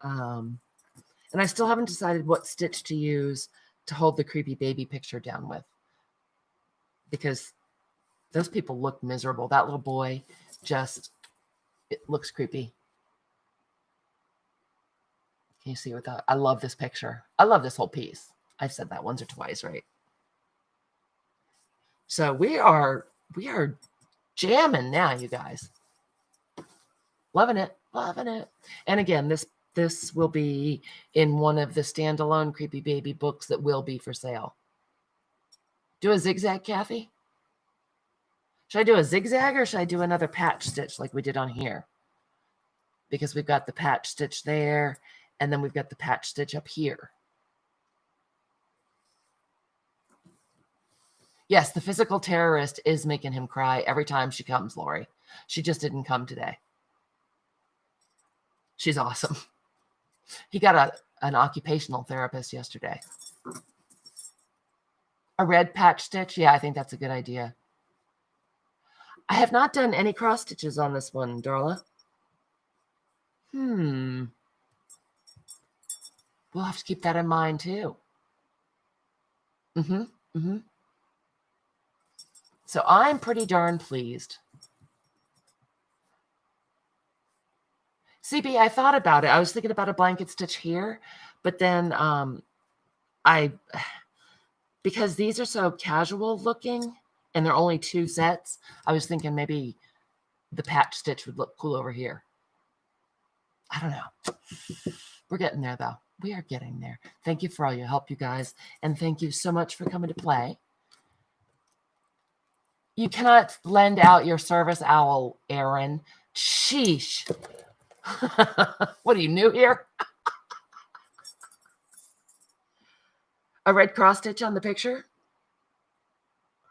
And I still haven't decided what stitch to use to hold the creepy baby picture down with. Because those people look miserable. That little boy it looks creepy. Can you see what that? I love this picture. I love this whole piece. I've said that once or twice, right? So we are jamming now, you guys. Loving it, loving it. And again, this will be in one of the standalone Creepy Baby books that will be for sale. Do a zigzag, Kathy? Should I do a zigzag or should I do another patch stitch like we did on here? Because we've got the patch stitch there, and then we've got the patch stitch up here. Yes, the physical terrorist is making him cry every time she comes, Lori. She just didn't come today. She's awesome. He got an occupational therapist yesterday. A red patch stitch? Yeah, I think that's a good idea. I have not done any cross stitches on this one, Darla. We'll have to keep that in mind too. So I'm pretty darn pleased. CB, I thought about it. I was thinking about a blanket stitch here, but then because these are so casual looking and they're only 2 sets, I was thinking maybe the patch stitch would look cool over here. I don't know. We're getting there though. We are getting there. Thank you for all your help, you guys. And thank you so much for coming to play. You cannot lend out your service owl, Aaron. Sheesh. What are you, new here? A red cross stitch on the picture?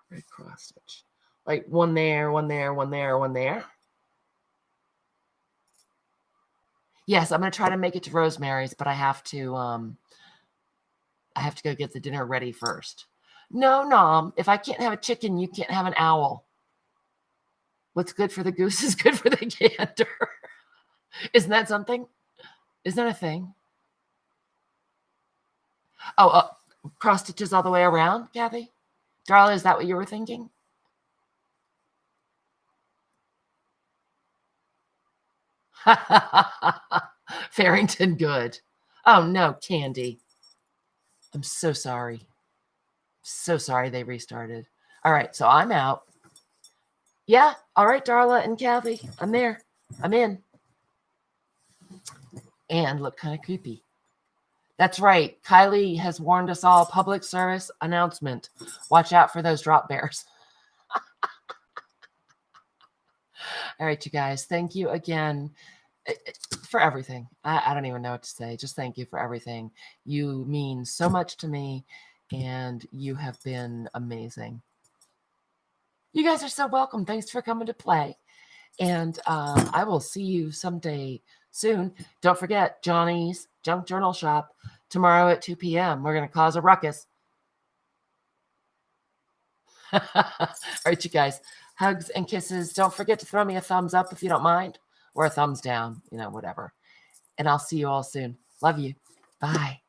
Red cross stitch. Like one there, one there, one there, one there. Yes, I'm going to try to make it to Rosemary's, but I have to go get the dinner ready first. No, Nom. If I can't have a chicken, you can't have an owl. What's good for the goose is good for the gander. Isn't that something? Isn't that a thing? Oh, cross stitches all the way around, Kathy? Darla, is that what you were thinking? Farrington, good. Oh, no, Candy. I'm so sorry. So sorry they restarted. All right, so I'm out. Yeah, all right, Darla and Kathy. I'm there. I'm in. And look kind of creepy. That's right. Kylie has warned us all. Public service announcement. Watch out for those drop bears. All right, you guys. Thank you again for everything. I don't even know what to say. Just thank you for everything. You mean so much to me, and you have been amazing. You guys are so welcome. Thanks for coming to play. And I will see you someday soon. Don't forget, Johnny's Junk Journal Shop tomorrow at 2 p.m. We're going to cause a ruckus. All right, you guys. Hugs and kisses. Don't forget to throw me a thumbs up if you don't mind, or a thumbs down, whatever. And I'll see you all soon. Love you. Bye.